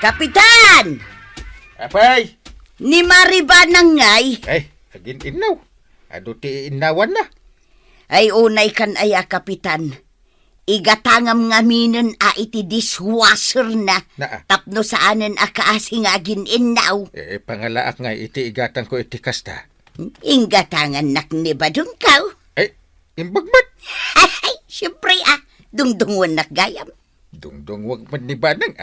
Kapitan! Apay? Ni Mariba nangay. Ay, agin inaw. Ado ti inawan na. Ay unay kan aya, Kapitan. Igatangam nga minen a iti dishwasher na. Naa. Tapno saanen a kaasing agin inaw. Pangalaak nga iti igatan ko iti kasta. Ingatangan nak ni badung kaw. Ay, imbagbat. Ay, syempre dungdungon nak gayam. Dungdung wag man ni banang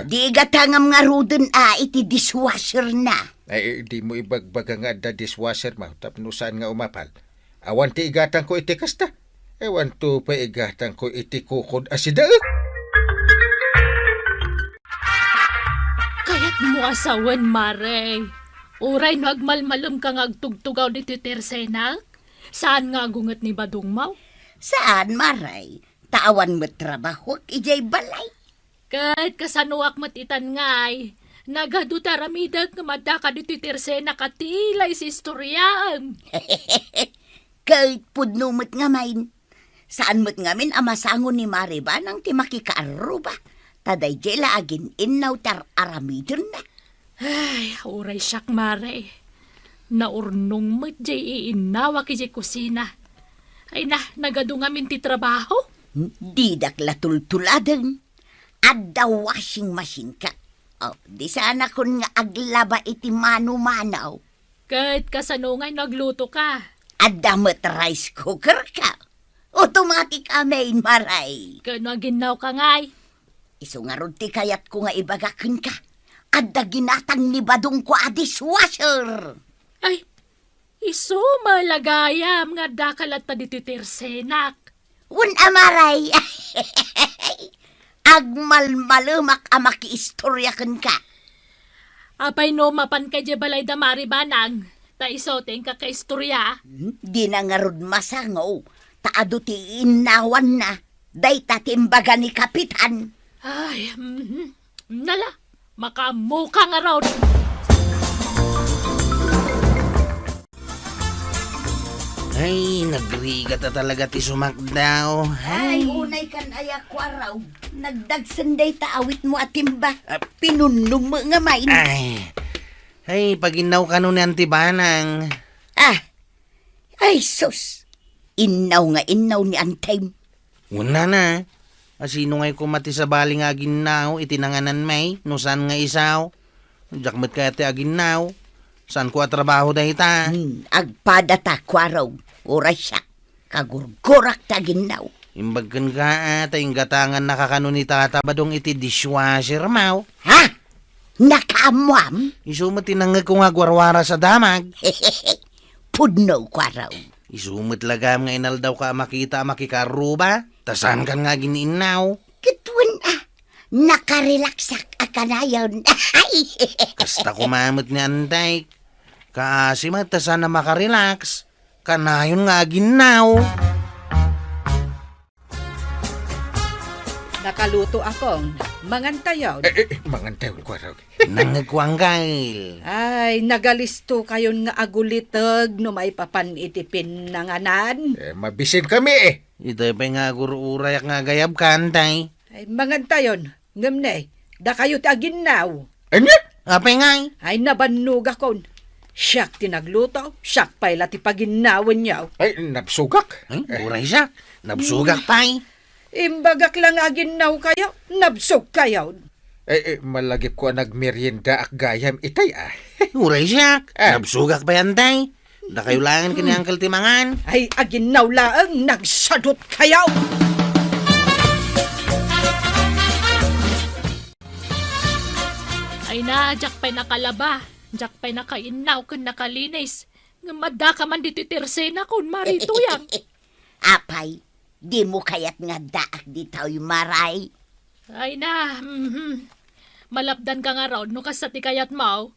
Di igatangam nga ruden iti dishwasher na. Ay, di mo ibagbaga nga da dishwasher ma. Tapno saan nga umapal. Awan ti igatan ko iti kasta. Ewan to pa igatan ko iti kukod asida. Kaya't mo asawan, Mare. Uray no agmalmalom kang agtugtugaw dito tersenak. Saan nga agungat ni Badong Mau? Saan, Maray? Tawan mo trabaho, ijay balay. Kahit kasanuak matitan ngay. Nagado taramidag nga madaka dito tersenak at tilay si istoryam. Kahit pudnumot nga main. Saan mo't ngamin amasangon ni Mariba nang ti makikaaro ba? Taday jela agin inaw tar aramidon na. Ay, uray siyak, Mare. Naurnong mo't jay iinawa ki jay kusina. Ay na, nagado ngamin ti trabaho. Di dakla tultuladen. Adda washing machine ka. Di sana kun nga aglaba iti mano-manaw. Kahit kasanungay nagluto ka. Adda mo't rice cooker ka. Automatic amain, Maray. Kano ginaw ka ngay. Iso nga ron ti kayat ko nga ibagakin ka. Adda ginatang ni Badong ko a dishwasher. Ay, iso malagayam nga dakalat ta dito tersenak. Un amaray. Agmalmalumak a makiistoryakan ka. Apay no mapan kay balay da Maribanang. Ta isoteng ka kaistorya. Di na nga ron masangaw. Taado ti inawan na. Day tatimbaga ni Kapitan. Ay, nala, makamuka nga raw. Ay, nagrigat na talaga ti sumakdaw. Ay, unay kan ayak ko araw. Nagdagsanday taawit mo atimba. Pinunum mo nga main. Ay, paginaw ka nun ni Antibanang. Ay, sus. Inaw nga inaw ni Antay. Una na. Asino nga'y kumati sa bali nga aginaw, itinanganan may, no saan nga isaw. Jakmat kaya ti aginaw. Saan ko trabaho dahi ta? Agpada ta ko araw. Oras siya. Kagurgurak ta ginaw. Imbagkan ka at gatangan nakakano ni tata badong iti dishwasher mau. Ha? Nakaamwam? Isumot tinangag ko nga gwarwara sa damag. Pudno ko araw. Isumot lagam nga inal daw ka makita makikaruba. Tasan kan nga giniinaw. Kituan nakarelaksak akanayon. Kasta kumamot ni Antay. Kasi matasan na makarelax. Kanayon nga ginaw. Nakaluto akong mangantayaw. Mangantayon ko araw. Nangagwanggail. Ay, nagalisto kayon nga agulitag no may papan itipin nanganan. Mabisin kami Ito pa nga gururayak nga gayab ka, Antay. Ay, mangantayon. Ngamnay, da kayo ti aginaw. Ano? Apay ngay. Ay, nabannog akon. Siyak tinagluto, siyak pa'y lati paginawan niyaw. Ay, napsugak. Ay, uray siya. Nabsugak pa'y. Imbagak lang aginaw kayo, nabsog kayo. Malagip ko nagmerienda ak gayam itay Uray siya. Nabsugak pa, Antay. Da kayo langan kini Uncle Timangan. Ay, aginaw laang nagsadot kayo. Ay na, jak pa'y nakalaba. Jak pa'y nakainaw kun nakalinis. Nga madaka man dito tersena kun marituyang. Apay, di mo kayat nga daak di tao'y maray. Ay na, malapdan ka nga raw no kasati kayat mau.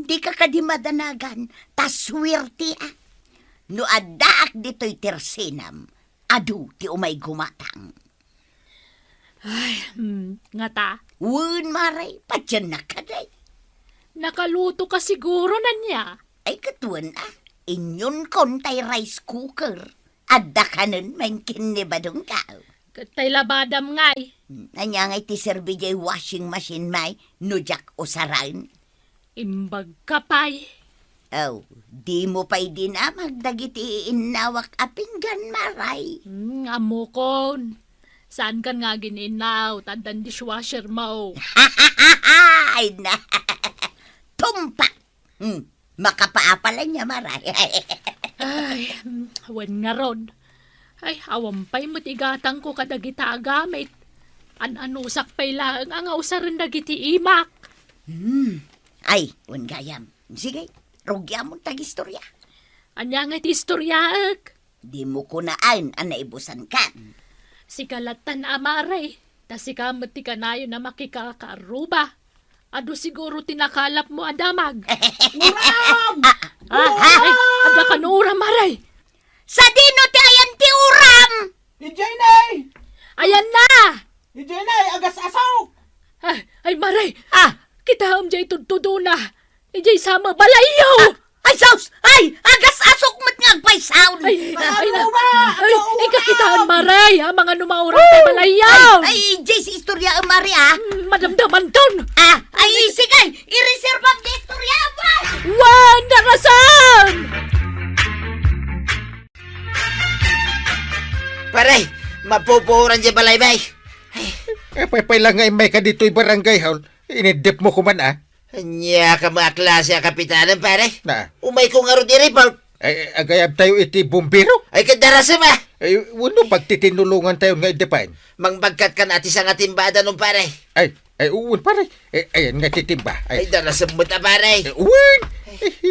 Di ka kadimadanagan, taswerte No adaak dito'y tersenam, adu ti umay gumatang. Ay, nga ta. Wun maray, patyan na ka day. Nakaluto ka siguro na niya. Ay katuan inyon kontay rice cooker. Adda ka nun, main kinibadong ka. Katay labadam ngay. Anya nga iti serbi jay washing machine may nujak usaran. Imbag kapay. Oh, di mo pa'y di na magdagiti inawak apinggan maray. Amokon. Saan kan nga gininaw? Tandan dishwasher mo. Ay na, tumpak. Makapaapala niya maray. Ay, wan nga ron. Ay, awampay mo't igatang ko kadagita agamit. An-anusak pa'y lang ang ausaran dagiti imak. Ay, wan gayam. Sige, rugya mo tag-istorya. Anya nga iti istoryaak. Di mo kunaan ang naibusan ka. Si kalatan amaray. Ta si kamat ti kanayo na makikakaruba. Ado siguro tinakalap mo adamag. Ay, ada ka nuram maray. Sa dino ti ayan ti uram! Ijay nay! Ayan na! Ijay nay! Agas asaw! Ay maray. Kita jay tudtudo na. Ijay sama balayaw. Ay, saus! Ay! Agas asok mo't nga agpaisaw! Ay, Ano ba? ay, ikakitaan maray, ha? Mga numaurang tayo balayaw. Ay, Jay, si istorya Mari, ah! Madamdaman ton. Ay, sige! I-reserve ang istorya mo! Wan, darasan! Paray, mapupuran dyan balay bay. Pay lang nga may ka dito'y barangay hall. Inidip mo kuman Anya ka mga klase ang kapitanan pare. Na, Umay ko nga ro di report. ay, agayab tayo iti bumbiro. Ay kadarasa ba? Ay, wano pagtitinulungan tayo nga idepain. Mangbagkat ka natin sa nga timbada nung pare. Ay, uwan pare. Ayan nga titimba. Ay darasa mo ta pare. Uwan!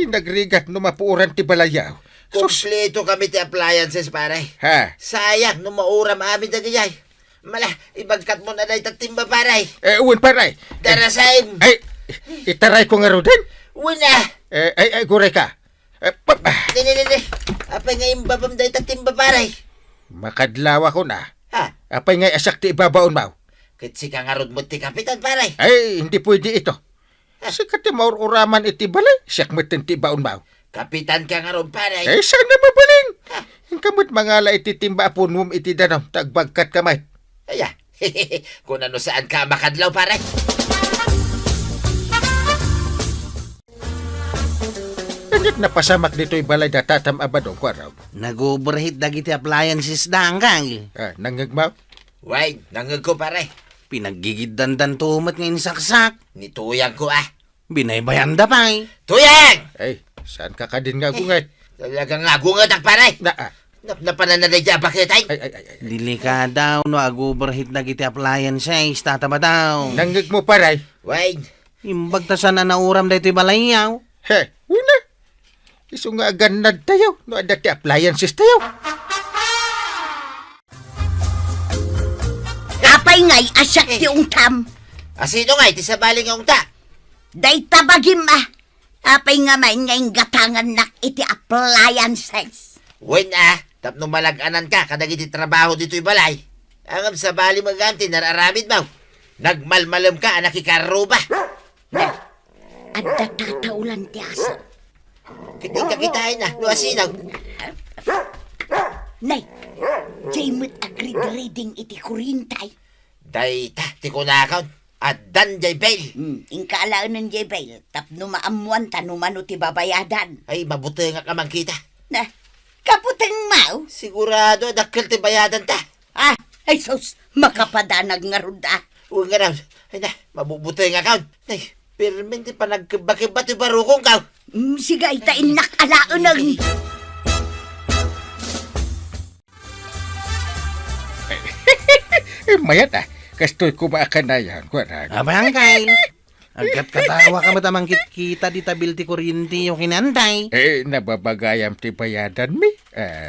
Nagrigat no mapuuran ti balayaw. Kompleto kami ti appliances pare. Ha? Sayang no mauram amin dagayay. Mala, ibagkat mo na dahi timba pare. Uwan pare. Darasain. Ay, itaray ko nga ro din. Una. Ay, guray ka. Nini. Apay nga imbabam dahi timba pare. Makadlawa ko na. Ha? Apay nga asak ti ibabaon mo. Kitsi ka nga rod mo ti kapitan pare. Ay, hindi pwede ito. Sikat ti maururaman iti balay. Siyak mo ti baon mo. Kapitan ka nga rod pare. Eh, sana mabaling. Ang kamot mangala iti timba apon mo iti danaw. Tagbagkat kamay. Aya, kung ano saan ka makadlaw pare. Nagit napasamak dito'y balay na tatam abadong kwaraw. Nag-overheat dagiti appliances da hanggang. Nangagmaw? Wait, nangag ko pare. Pinagigiddandan tumat ngayon saksak. Nituyang ko Binaybayan da pa'y. Tuyang! Ay, saan ka din nga gungay? Talagang agungadak pare. Napananaday dyan bakit ay? Ay. Dili ka daw no ag-overheat dagiti appliances. Tatama daw. Nangag mo paray? Wait, Imbag ta sana nauram da ito'y balayaw. He, una. Iso nga ganad tayo. No, adati appliances tayo. Apay nga'y asyak ti ungtam. asino nga iti sa baling ang ta? Day tabagim Apay nga may ngayong gatangan nak iti appliances. Wait tapno malaganan ka kadag iti trabaho dito'y balay. Angam sa bali maganti nararamid mo. Nagmalmalam ka anak ikaruba. At tataulan ti asa. Kiting kakitain na, no asinaw. Nay, jaymut agrid-reading iti kurintay. Dayta, ti kunakaw. At dan jay bail. Ingkaalaan ng jebel, tapno maamuan tanumano ti babayadan. Ay, mabuti nga kamang kita. Na, kaputeng mau. Sigurado, dakil ti bayadan ta. Ay sus, makapadanag nga ruda. Uy nga raw. Ay na, mabubuti nga kaon. Ay, pirmin ti panagkibakibat ti barukong kaw. Sigay ta inak alaon ng... Mayat Kastoy ko maakanayan. Kwarag. Abang kay. Agkat katawa ka matamang kita di tabil ti kuryente yung kinantay. Nababagayam ti bayadan mi.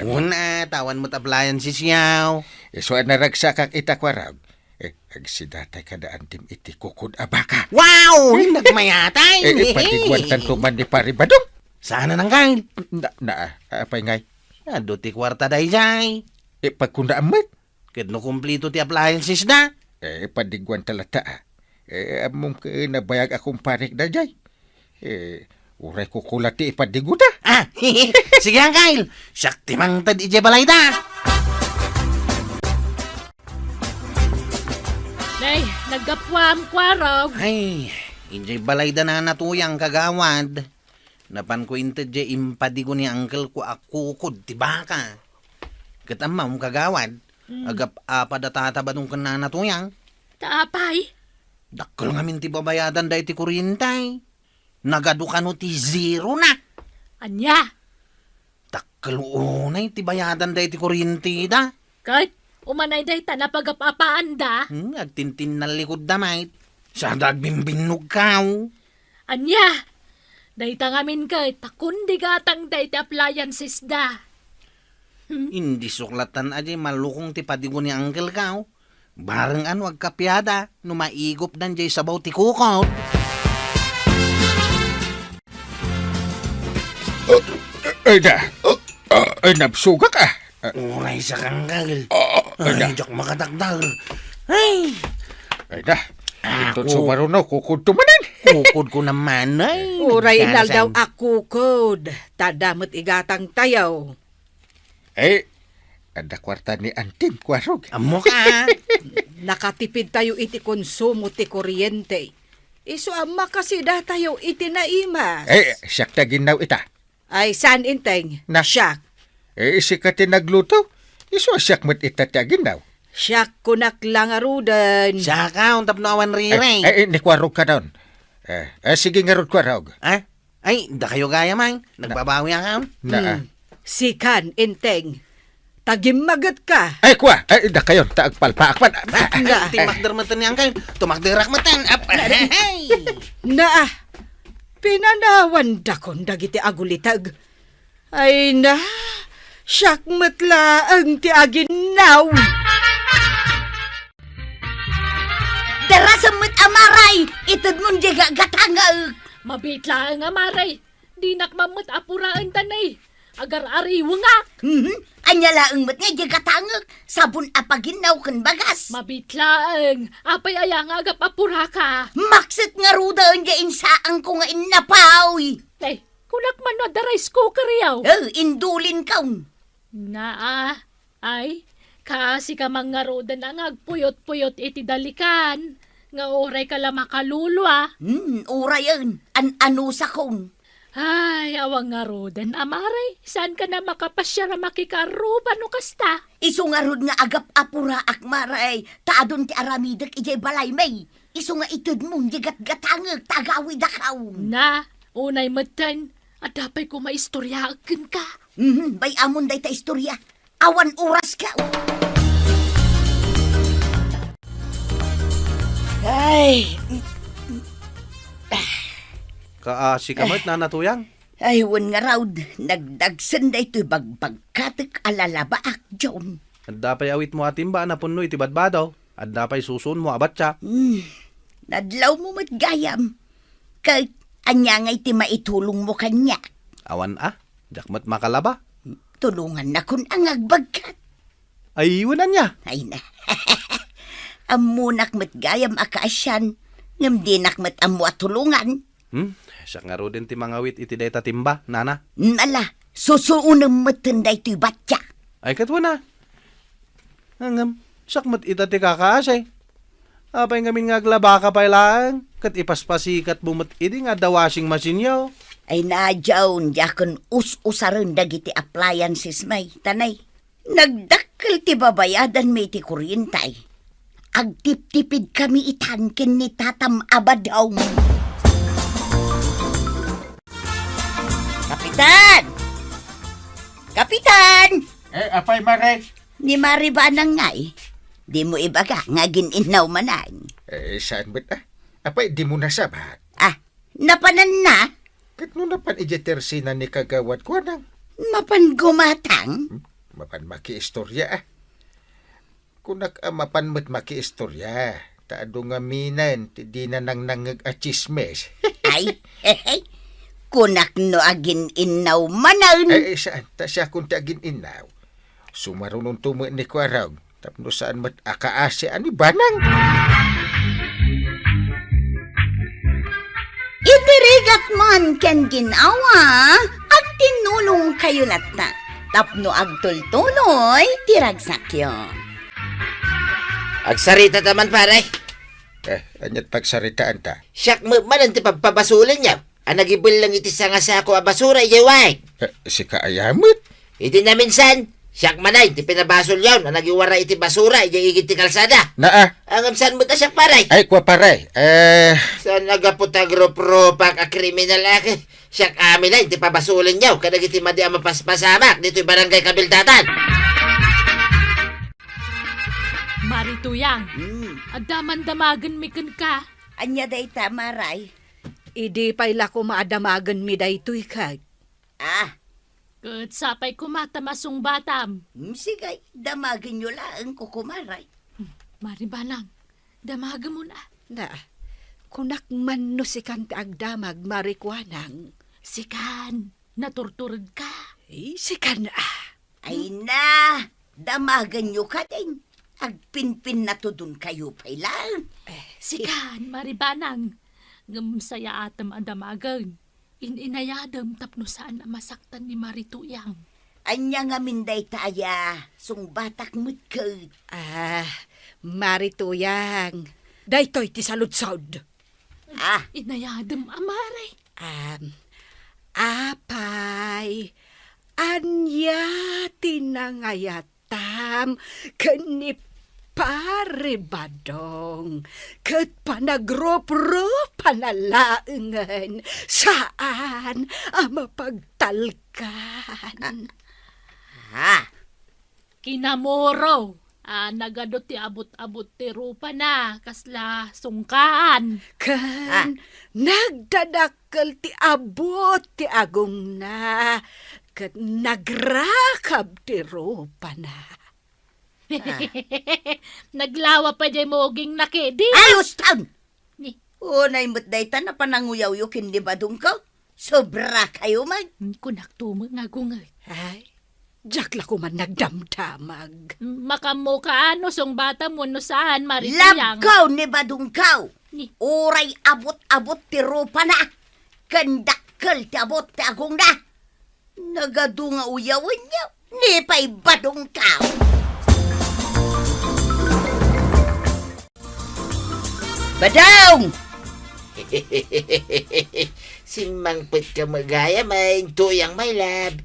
Una, tawan mo't appliances yaw. So, naragsakak itakwarag. Agsidatay kadaan tim iti kukod abaka. Wow! Nagmayatay! Patigwan tantuman ni Paribadong. Sana nang kay. Apay ngay. Ado ti kwarta day jay. Pagkunda amat. Ket no kumplito ti appliances na. Padigwan talata among nabayag akong parik na jay. Uray ko kulati ipadiguda. Sige ang Kyle. Sakti mang tad ije balay ta. Nagapwam kwarog. Ay, injay balay da na natuyang kagawad. Napan ko inte jay impadi ko ni uncle ko akukod, tiba ka. Katamam kagawad. Agap da tataba nung kananatuyang. Taapay. Dakkel nga minti babayadan da iti kuryentay. Nagado ka no ti zero na. Anya. Dakkel unay ti bayadan da iti kuryente da. Kahit umanay day ta napagapapaan da. Agtintin na likod da mait. Sa dagbimbinog kaw. Anya. Day ta ngamin kahit takundi gatang day ti appliances da. Hindi suklatan aja malukong ti padigo ni uncle kaw. Bareng wag kapyada no maigop dan jay sabaw ti kukot. Nabsuga ka. Unay sa kanggal. Ay, Ay, jak makatagdag. Ay, na. Ito sumaruno, kukod tumanin. kukod ko naman ay. Uray inal daw Karasan. akukod. Tadamot igatang tayaw. Ada kwarta ni Antin Kwarog. Amo ka. Nakatipid tayo iti konsumo ti kuryente. Iso ama kasi da tayo iti naimas. Siyak na ginaw ita. Ay san inteng? Na. Siyak. Sikati nagluto. Iso siyak mo't ita tiya ginaw. Siyak kunak lang arudan. Saka, untap no awan riray. Ni Kwarog ka doon. Sige nga ron Kwarog. Ay, da kayo gaya man. Nagbabawi ako. Sikan inteng. Tagimagat ka. Kwa. Da kayo. Taagpalpaakpan. Nga. Timakdarmatan niyang kayo. Tumakdarakmatan. Ay! Na, pinanawan dakon dagiti agulitag. Ay na, siyak matla ang ti aginaw. Darasamot amaray, itad mong diga gatangag. Mabitla nga maray. Di nakmamot apuraan tanay. Agar ariwangak. Anya laang mat nga diga gatangag, sabon apaginaw kan bagas. Mabitlaang. Apay ayang agap apura ka. Maksit nga ruda ang diyan saang ko nga inapaw. Tay, kunak man no da rice cooker yaw. Indulin kaun. Naa, ay, kasi ka mga rodan ang agpuyot-puyot iti dalikan. Nga oray ka lang makalulwa. Ura yan. Ano sa kong. Ay, awang nga rodan, amaray. Saan ka na makapasya na makikaruba no kasta? Iso nga rod nga agap apura akmaray. Taadon ti aramidak ijay balay may. Iso nga itod mong digat gatangag tagawi dakaw. Na, unay matan. At dapay ko maistoryakan ka. Bay amon day ta istorya. Awan oras ka. Ay, Kaasi kamat na natuyang. aywan nga raw. Nagdagsan day to'y bagbagkatik alalabaak, John. At dapay awit mo atimba na puno iti badbadaw. At dapay susun mo abatsa. Nadlaw mo matgayam. Kahit anya nga iti maitulong mo kanya. Awan jakmat makalaba. Tulungan na kun ang agbagkat. Ay, iwanan niya. Ay na. Amunak matgayam akaasyan. Ngam dinak mat amu at tulungan. Siya nga ro din ti mga wit iti dayta timba, nana. Nala, susuunang matanday to'y batya. Ay katwa na. Hangam, sakmat ita ti kakaasay. Apay ngamin nga glaba ka pa ilang. Kat ipaspasikat bumot idi nga da washing machine yaw. Ay nadyaon, yakon us-usaran dagiti appliances may, tanay. Nagdakkel ti babayadan may ti kuryentay. Agtip-tipid kami itankin ni tatam abadaw. Kapitan! Kapitan! Apay Maray. Ni Maribanang nga eh. Di mo ibaga nga gininaw manan. Saan ba't Apay, di mo nasabat. Napanan na? Kat no napan ijetersina ni kagawad ko nang. Mapan gumatang? Mapan maki-istorya Kunak mapan mo't maki-istorya. Taado nga minan, di na nang nangag achismes. Ay, kunak no agin inaw manan. Saan ta siya kung tagin inaw? Sumarunong tumo ni Kwarag. Tapno saan mat akaase ani banang. Itirigat man ken ginawa at tinulong kayo nata. Tapno agtultuloy tiragsakyo. Agsarita taman pare. Anyat pagsaritaan ta. Siyak mo man ang pabasulin niya. Ang nagibul lang iti sa nga sa ako a basura, iyaway. Si kaayamot. Iti na minsan, siyak manay, ti pinabasol yawn, ang nagiwara iti basura, iyagigit ti kalsada. Naa. Ang amsan mo ta siyak paray. Ay, kwa paray. Saan nagaputa grup-rupak a kriminal ake? Siyak amin na, iti pabasulin yaw, kadag iti madi ang mapaspasamak, dito'y barangay Kabildatan. Marituyang, adaman-damagan mi ka. Anya day tamaray. Idi pa'y lako maadamagan mi daytoy kag. Kat sapay kumatamasong batam. Sigay, damagin nyo lang kukumaray. Maribanang, damaga mo na. Na, kunak man no si kanta agdamag marikwanang. Sikan, naturturod ka. Sikan Ay na, damagan nyo ka din. Agpinpin na to dun kayo pa'y lang. Sikan, maribanang. Ngamsaya atam adamagan. Inayadam tapno saan na masaktan ni Marituyang. Anya nga minday taya, sung batak mo't kag. Marituyang. Daytoy ti saludsod. Inayadam amaray. Apay, anya tinangayatam kanip pare badong ket panagropro panalaengen saan ama pagtalkan. Kinamoro. Nagadot ti abot-abot ti rupa na. Kasla sungkaan. Kan nagdadakkel ti abot ti agong na ket nagrakab ti rupa na. Naglawa pa dyan moging nakedi. Ayos tan! Ni. Unay mo't day tan na pananguyaw-yuk hindi ba dun ka? Sobra kayo man. Kunak tumag nga gungay. Ay, jakla ko man nagdamdamag. Makamo ka ano song bata mo no saan Marituyang. Labkaw ni badungkaw. Ni. Uray abot-abot ti rupa na. Kandakkel ti abot ti agong na. Nagadunga uyawin niyo. Ni pa'y badungkaw. Badong! Simangpit ka magaya, may tuyang may lab.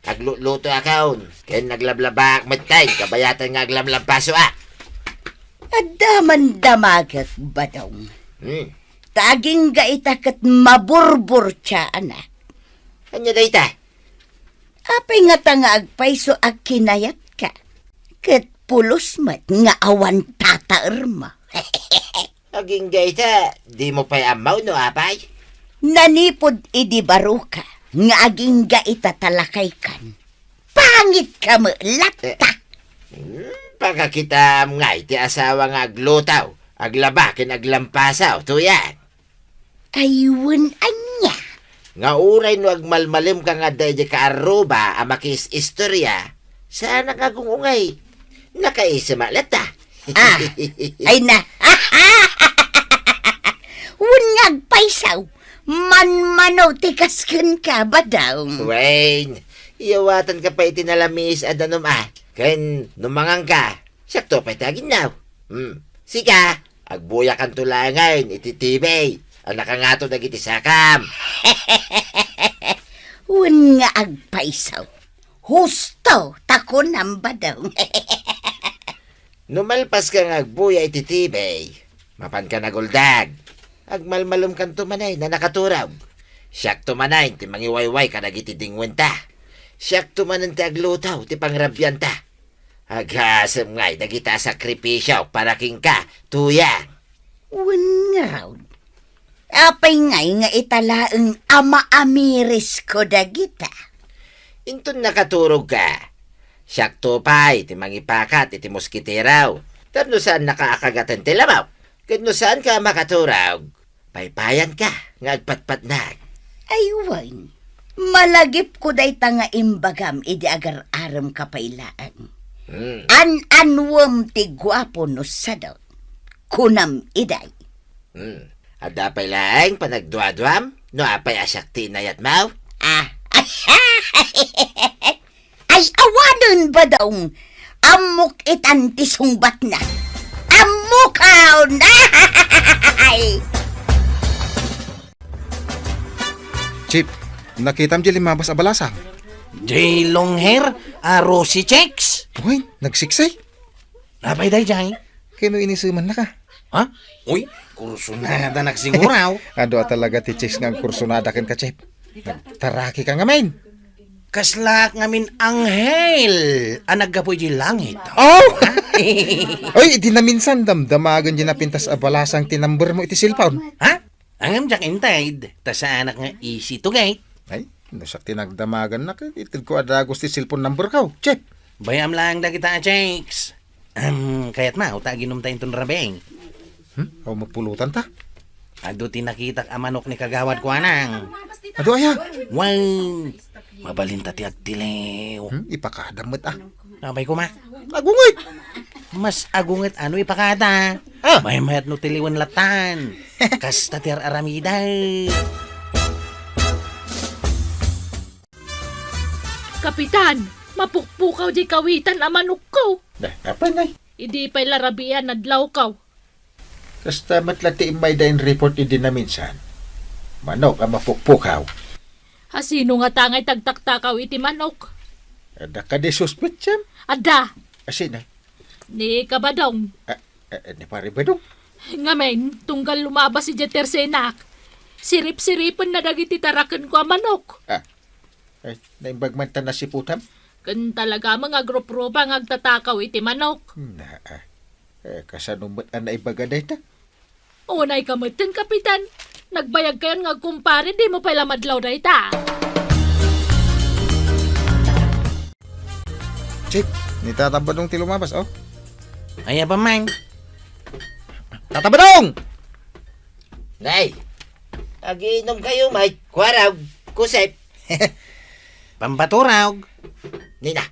Agluto akaon, kaya naglablabak matay, kabayatan nga aglamlampaso Adaman-damagat, badong. Taging gaitakat maburbur siya, anak. Anya da ita? Apay nga tanga agpayso ag kinayat ka. Ket pulos mat nga awan tataerma. Aging gaita, di mo pa'y amaw no apay? Nanipod idi baruka nga aging gaita talakay kan. Pangit ka mo, lata. Pagka kita ngay, ti asawa nga aglutaw, aglabakin aglampasaw, tuyan. Ayun anya. Nga uray no agmalmalim ka nga dahi ka aruba, amakis istorya, sana nga gungungay. Nakaisa malata. Ay na. Unyag paisaw. Man-manaw tikasken ka ba daw? Wayne, iyawatan ka pa itinalamis adanom Ken numangang ka, sakto pa itagin now. Sika, agbuya kan tulangan, ititibay. Ang nakangato nagiti sakam. Un nga agpaisaw. Husto, takon ang ba daw? Numalpas ka nga agbuya ititibay. Mapan ka naguldag. Agmalmalom kan tumanay na nakaturaw. Siyak tumanay, ti mangiwayway ka nagiti dingwenta. Siyak tumanan ti aglutaw, ti pangrabyan ta. Agasam ngay, nagita sakripisyaw para king ka, tuyang. Un nga raw. Apay ngay nga italaang ama-amiris ko dagita. Intun nakaturog ka. Siyak tupay, ti mangipakat, iti muskitiraw. Tapno saan nakaakagatan ti lamaw. Kano saan ka makaturag. Paypayan ka, nga agpatpatnag. Aywan, malagip ko day tanga imbagam idi agar-aram kapailaan. An-anwam ti gwapo no sadot. Kunam iday. Ada pa'y laing panagduadwam, no apay asyak tinayat mau. Ay awanon ba daw? Amok itan ti sungbat na. Amok pagpukaw na! Chip, nakita mo dyan limabas abalasang. Jay long hair, Rosy checks. Uy, nagsiksay. Napay day, Jay. Kino inisuman na ka. Ha? Uy, kursunada nagsiguraw. Ado talaga ti chicks nga ang kursunada ken ka, Chip. Taraki ka nga, main. Kaslak ngamin anghel. Anaggapoy di langit. Oh! Oy, di na minsan damdamagan dyan na pintas abalasang tinamber mo iti silpaon. Ha? Angam jak intaid. Ta sa anak nga easy to gate. Ay, nasak tinagdamagan na ka. Itil ko adagos ti cellphone number ka, Chip. Bayam lang da kita, checks. Kayat ma, uta ginom tayo itong rabeng. Aw mapulutan ta. Ado tinakitak amanok ni kagawad ko anang. Ado aya. Wang, mabalinta ti agtilew. Ipakadamot ah. Abay ko ma. Agungit. Mas agungit ano ipakata. May mayat no tiliwan latan. Kasta tiar aramiday. Kapitan, mapukpukaw di kawitan amanok ko. Apa na? Idi pa'y larabian nadlaw kaw. Kasta matlati may dain report idi na minsan. Manok ang mapukpukaw. Hasino nga tangay tagtaktakaw iti manok. Ada ka di suspect siyam? Ada, Asin na? ni kabadong. Ni pare ba dong? Ngamen, tunggal lumabas si Jeter Senak. Sirip-siripan na dagiti tarakan ko ang manok. Ay, naimbagman ta na si putam? Kan talaga mga grup-grupa nga agtatakaw iti manok. Na, kasanumot ang naibagaday ta? Unay kamutin, kapitan. Nagbayag kayo nga kumpare, di mo pala madlaw na ita. Chip, nitatabadong ti lumabas, oh. Ay pa man. Tatabadong! Nay, agiinom kayo, may kwaraw, kusep. Pampaturaw. Nina,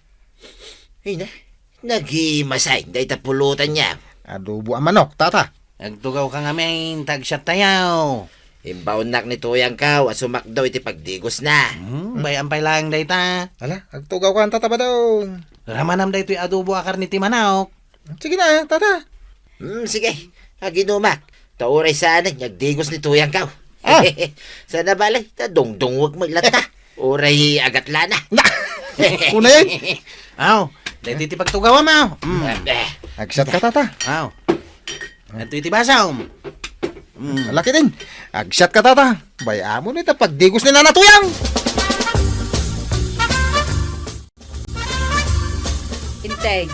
nag-imasay, dahil tapulutan niya. Adobo ang manok, tata. Agtugaw ka nga main, tagsyat tayaw. Imbaon nak ni tuyang kaw, asumak daw iti pagdigos na. Bayam pay lang dayta. Ala, agtugaw ka ang tatabadong. Ramanam daytoy adobo akar ni timanok. Sige na, tata. Sige, aginumak. Tauray sana, nagdigos ni tuyang kaw. Sana balay, dongdong wag maglata. Uray agat lana. Una yan. Aw, daytoy ti pagtugawa mo. Agsat ka, tata. Aw. Ito iti basaw. Malaki din. Agsat ka, tata. Bayamo nito pagdigos ni nanatuyang. Intay,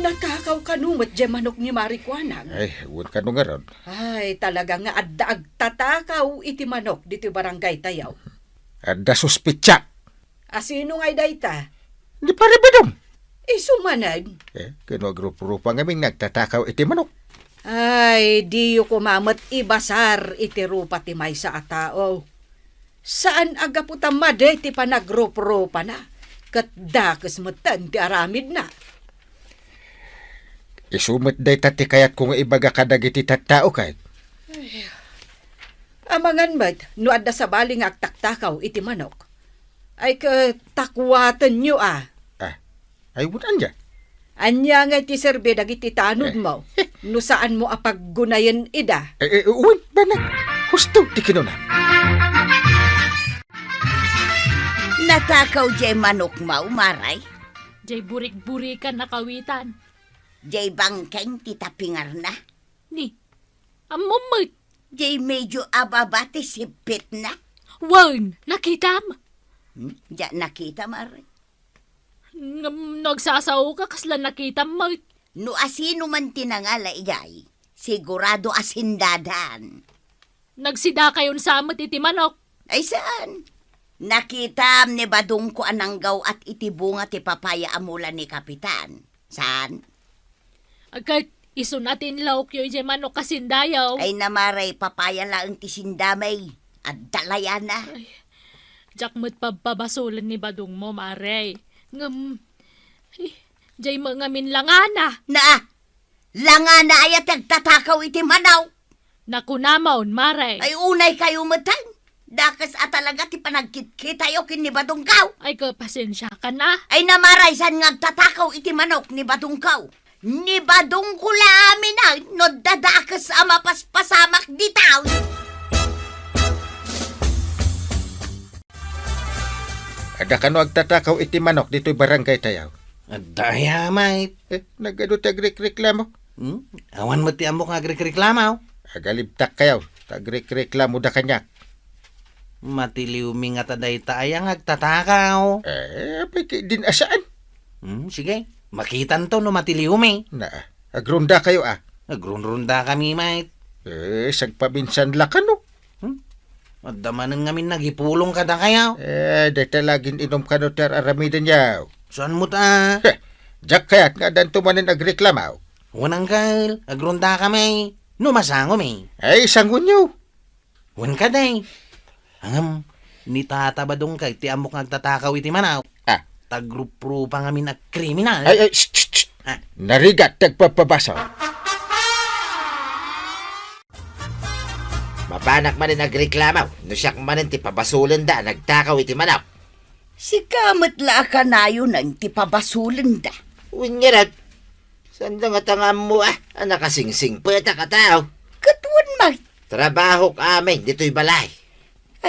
nakakaw kanumot dyan manok ni Marikwanang. Ay, huwag ka nung nga ron. Ay, talaga nga adda agtatakaw iti manok dito barangay tayaw. Ada suspitsa. Asino ngay dayta? Di pare ba dong? Isumanag. Kano grupo-grupo ngamin nagtatakaw iti manok. Ay, di yu kumamat ibasar iti rupa ti may sa atao. Saan aga po tamade ti panagrup-rupa na? Kat dakes matan ti aramid na. Isumit day tati kayat kung ibaga kadagiti tattao kahit. Amangan mat, no adda sa baling agtaktakaw iti manok. Ay katakwatan nyo Ay, wutan dyan. Anya nga ti serbe dagiti tanod mo. No saan mo apaggunayan ida. Uy, bana. Husto, di kinunan. Natakaw jay manok mau, maray. Jay burik-burikan na kawitan. Jay bangkeng titapingar na. Ni, amumit. Jay medyo ababati sipit na. Wan, nakitam. Diyan nakita, maray. Nagsasaw ka kasla nakita mo. No asino man tinangala ijay, sigurado asindadan. Nagsida kayon sa amat iti manok. Ay saan? Nakitam ni Badong ko ananggaw at itibunga ti papaya amula ni Kapitan. Saan? Agad iso natin lauk yung iti manok kasindayaw. Ay namaray papaya lang ti sindamay. At dalaya na. Jak mo't pababasulan ni Badong mo, maray. Jay mga minlangana. Na! Langa na ayat nagtatakaw iti manaw. Nakunamaon, maray. Ay unay kayo matang. Dakas at talaga ti panagkit-kitayo kin ni Badungkaw. Ay, kapasensya ka na. Ay namaray san nga tatakaw iti manok ni Badungkaw. Ni badong kula amin ay no dadakas ama paspasamak di tao. Ada kano agtatakaw iti manok dito'y barangay tayaw. Daya, mate. Nagano tagreklamo. Awan mo ti amok nga reklamaw. Agalibtak kayaw. Tagreklamo da kanyak. Matiliw mi nga taday taayang agtatakaw. Apay din asaan? Sige, makitan to no matiliw mi. Na, agrunda kayo Nagrunrunda kami, mate. Sagpabinsan la kano. Adamanan ngamin nagipulong kada kayaw. Dahil laging inom ka no ter aramidan yaw. Saan mo ta? Jak kayat nga dan tumanin agreklamaw. Wanang kal, agrunda kami. No masango mi. Ay, sangun nyo. Wan ka day. Angam, ni tata ba dong kay ti amok nagtatakaw iti manaw. Tagrupro pa ngamin na kriminal. Ay, shh. Narigat, tagpapabasaw. Mapanak man rin nagreklamaw. No siyak man ti pabasulan da, nagtakaw iti manaw. Si kamat la ka na yun ang tipabasulan da. Winyarat. Sanda nga tangam mo nakasingsing peta ka tao. Katwan mag. Trabaho ka amin, dito'y balay.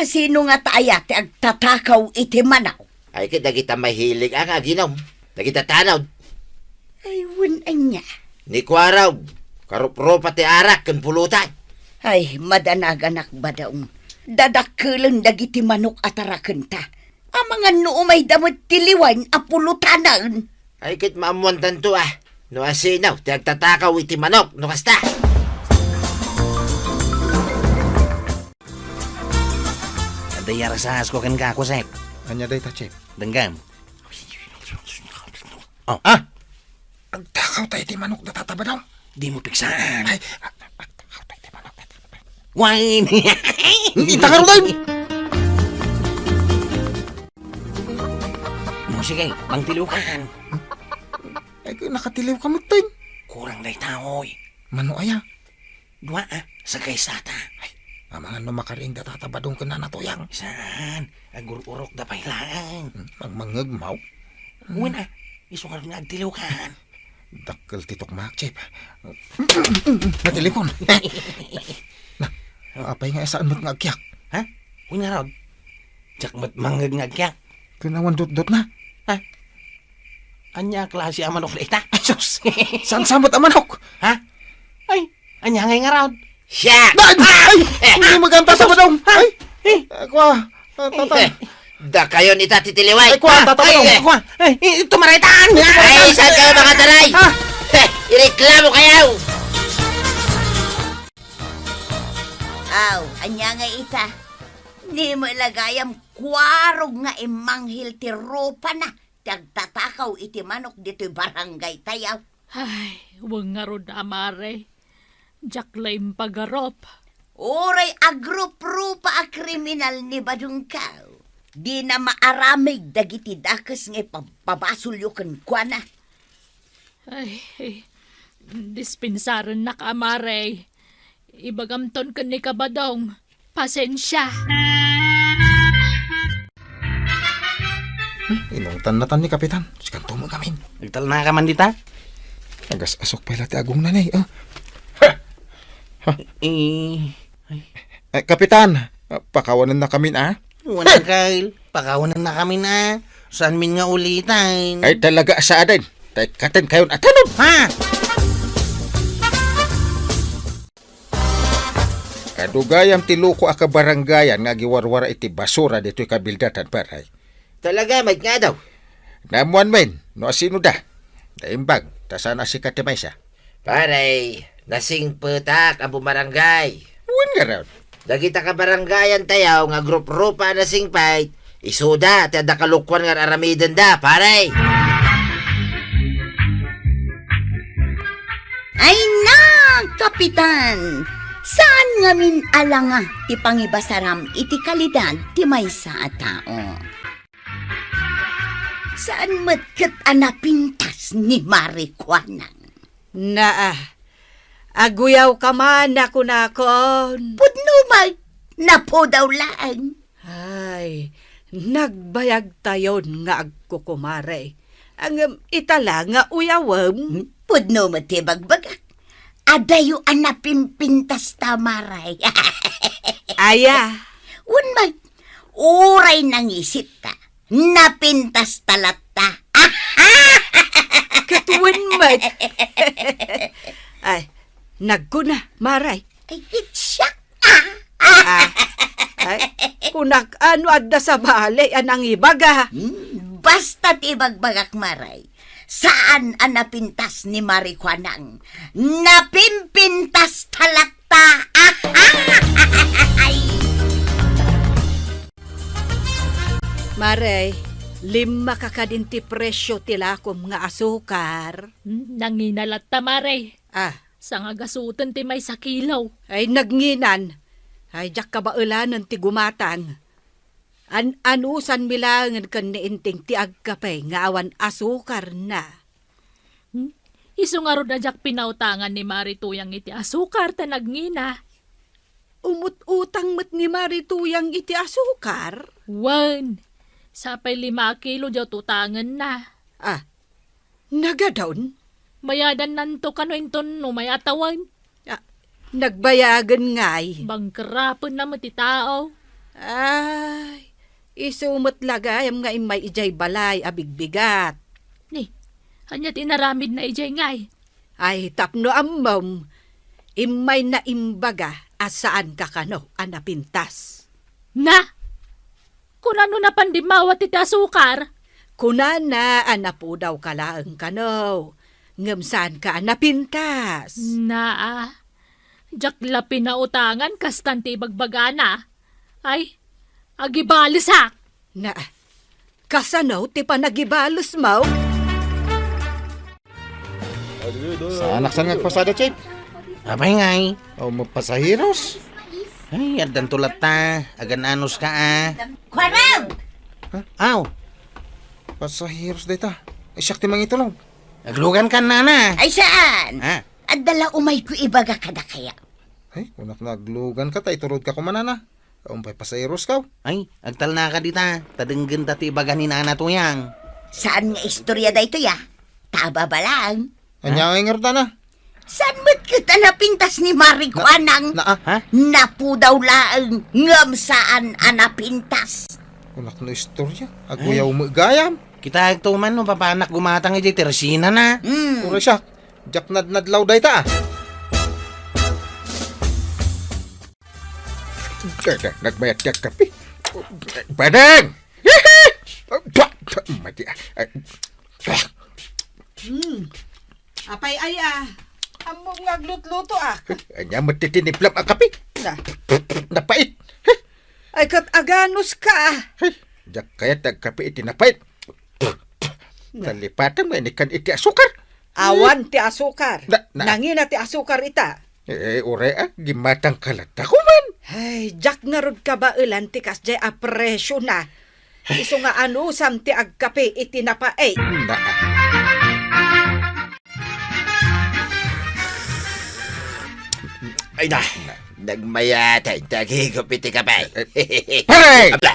Sino nga tayo ti agtatakaw iti manaw? Ay kita kita mahilig ang aginom. Nagita tanaw. Ay, winan niya. Ni kwaraw. Karupro pati arak kan pulutan. Ay, madanaganak ba daong? Dadakkelan dagiti manok ataraken ta. Ang mga noo may damot tiliwan apulutanan. Ay kit maamuan tanto No asinaw, ti agtatakaw iti manok, no kasta. Adayar sa asko kan kako, sep. Anya day tachip. Denggam. Agtakaw tayo ti manok na tatabadaw. Di mo piksaan. Ay, agtakaw tayo ti manok. Wine. Itakaro tayo. Sige, mangtiliw ka. Ay, nakatiliw ka mo tayo. Kurang day taoy. Mano aya? Dua sa kaysata. Ay, amangan no makaring da tatabadong ka na natuyang. Saan? Agur-urok da pailaan. Magmangagmaw. Una, isukal nga agtiliw ka. Dakkel titok makchip. Natilikon. Apay nga saan mo't ngagkyak? Ha? Una rod. Jak mat mangag nga kyak. Kinawan dot na. Anya klase ang manok na ita? Ay, sus! Saan samot ang manok? Ha? Ay, anya ngay nga raw. Siya! Ay! Hindi maganta sa badong! Ay! Kwa! Tatay! Da kayo ni Tati Tiliway. Ay, kwa! Tatay! Kwa! Ay, tumaritaan! Ay, saan kayo mga taray? Ireklamo kayo! Aw, anya nga ita. Di mo ilagayam kwarog nga imanghil ti ropa na. Tagtatakaw iti manok dito'y barangay tayaw. Ay, wang nga rod amare. Jaklaim pagarop. Oray agrup-rupa a kriminal ni badungkaw. Di na maaramig dagiti dakas nga pabasulyo kan kwa na. Ay, dispensaran na ka amare. Ibagamton ka ni kabadong. Pasensya. Inungtan na tan ni Kapitan. Sikanto mo gamin. Nagtal na ka man dita? Agas asok pala ti agong nanay. Kapitan, pakawanan na kami Wala kail. Pakawanan na kami na. Saan min nga ulitan? Ay talaga sa adin. Katen kayon atanon. Ha? Kadugayam ti luko aka barangayan nga giwarwara iti basura dito'y kabildatan paray. Talaga, may nga daw. Namuan men, no asino da. Daimbag, tasana si Katimaysa. Paray, nasing petak ang bumarangay. Uwan nga raw. Dagita ka barangayan tayaw nga grup-rupa nasing pait. Isuda, ti ada kalukwan nga aramidan da, paray. Ay na, Kapitan! Saan nga min alanga ti pangibasaram iti kalidad ti maysa a tao? Saan matkat anapintas ni Marikwanang? Aguyaw ka man ako nakon. Pudno mag, napo daw lang. Ay, nagbayag tayon nga agkukumare. Ang itala nga uyawam. Pudno mo ti bagbagak. Adayo anapin pintas tamaray. Aya, Unmay, uray nang isip ta. Napintas talat ta. katuwan mat. Ay, nagkuna, maray. Ay, kitsak. Ay, kunak ano adda sa balay anang ibaga. Basta ti bagbagak maray. Saan ang napintas ni Marijuanang? Napimpintas talakta! Maray, 5 kakadinti presyo tilakom nga asukar. Nanginalat ta, Maray. Ah, Sa nga gasutan ti may sa kilaw. ay nagnginan. Ay, jak kabaulanan ti gumatang. Anusan milangan kan niinting ti agkapay nga awan asukar na. Isu nga ron na jak pinautangan ni Marituyang iti asukar ta nagngina. Umut-utang mat ni Marituyang iti asukar? Wan, sapay 5 kilo jaw tutangan na. Ah, nagadaon? Mayadan nanto kano inton no may atawan. Ah, nagbayagan ngay. Bangkerapon na ti tao. Ay, isumot lagayam nga imay ijay balay abigbigat. Ni, hanyat inaramid na ijay ngay. Ay, tapno ammam, imay na imbaga asaan ka kano anapintas. Na! Kung ano na pandimawat iti asukar, Kunana anapo daw kalaang kano, ngamsaan ka anapintas. na jak la pinautangan kastanti bagbagana. Ay, agibalisak. Na, kasano ti panagibalos mo? Sa anak saan nagpasada, Chip? Apay ngay. O mapasahiros? Ay, adan tulat ta. Agan anos ka Kwarang! Aw, Pasahiros data. Ay, siyak ti mangitulog. naglugan ka na. Ay saan? Ha? At dala umay ko ibaga kada kaya. Ay, kunak naglugan ka, tay turod ka kumanana. Umpay pasahiros ka. Ay, agtal na ka dita. Tadenggan ta ti baganin ana tuyang. Saan nga istorya da ito ya? Taba ba lang? Anya nga ingarda na. Saan mo't kita napintas ni Marijuanang? Ha? Napu daw laang ngam saan anapintas. Kunak no istorya. Aguyaw mo gayam. Kita agtuman no papanak gumatang iti tersina na. Puro siya. Jak nadlaw dayta. Nagbayad ka kape. Badang! Mati. Apay ay among ngaglut-luto Anya matitiniplap ang kape. Na, Napait. ay kat aganos ka Jak kaya kape iti napait. Talipatan mo inikan iti asukar. Awan ti asukar. Na- Nangina ti asukar ita. Ure gimatang kalata ko man. Ay, jak nga rod ka ba ilan ti kasjay apresyo na. Iso nga anusam ti agkape iti napaay. Na. Ay na, nagmayatay, tagigop iti kapay. Paray! Abla,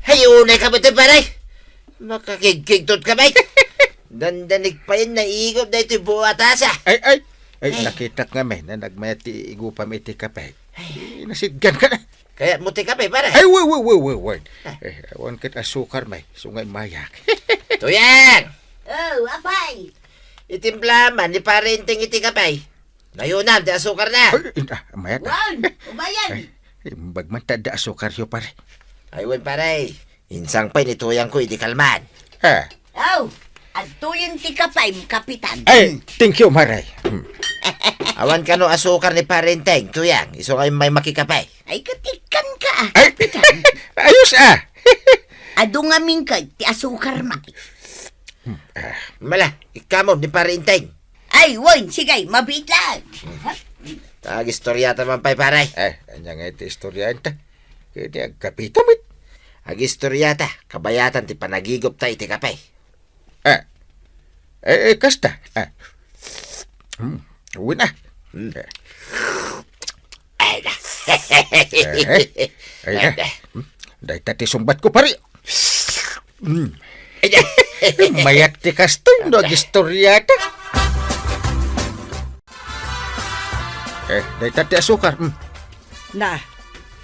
hayunay ka ba ito, paray? Makakigkigtot ka ba? Dandanig pa yun, naigop na ito buwatasa. Ay, nakita nga may na nagmayati igupam iti kapay. Nasidgan ka na. Kaya muti ka pa, paray. Ay, wait. Awan kit asukar may, sungay mayak. Tuyang! Oh, apay! Itimplaman ni parenting iti kapay. Nayunam, di asukar na. Ay, mayat. Wan, ubayan! Bagman tada asukar yo pare. Aywan, paray. Insang pa ni tuyang ko, iti kalman. Ha? Oh, at tuyon ti kapay, kapitan. Ay, thank you, Maray. Awan ka no asukar ni parenteng, tuyang. Iso kayo may makikapay. Ay, katikan ka. Ay, ayos Ado nga mingkag, ti asukar ma. Mala, ikamon ni parenteng. Ay, woy, sige, mabit lang. Tagistorya man pa'y paray. Anya nga iti istorya enta. Kaya kapitamit. Agistoryata, kabayatan ti panagigop ta iti kapay. Kasta. Uwi na. Ay na. Ay na. Dahil tati sumbat ko pare. Mayat ti kastoy no agistoryata. Dayta ti asukar. Na,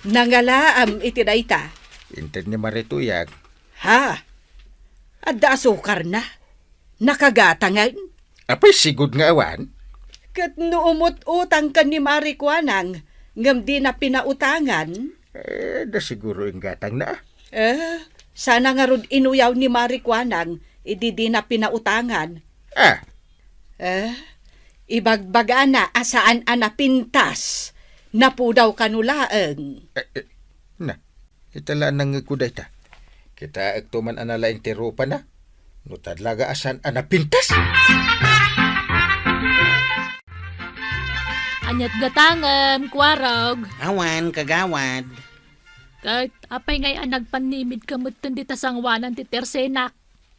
nangalaam iti dayta. Inted ni Marituyag. Ha? Adda asukar na. Nakagatangan. Apay sigud nga awan. Kat nuumot utang ka ni Marikwanang, ngam di na pinautangan. Da siguro yung gatang na. Sana nga rod inuyaw ni Marikwanang, idi di na pinautangan. Ibagbaga na asaan ana pintas, napudaw kanulaeng. Itala nang kuday ta. Kita agtuman analaing tirupa na. Nutadlaga asan anapintas. Anyat gatangam, kwarog. Awan, kagawad. Kahit apay ngay nagpanimid kamot tindi tasangwanan ti tersenak.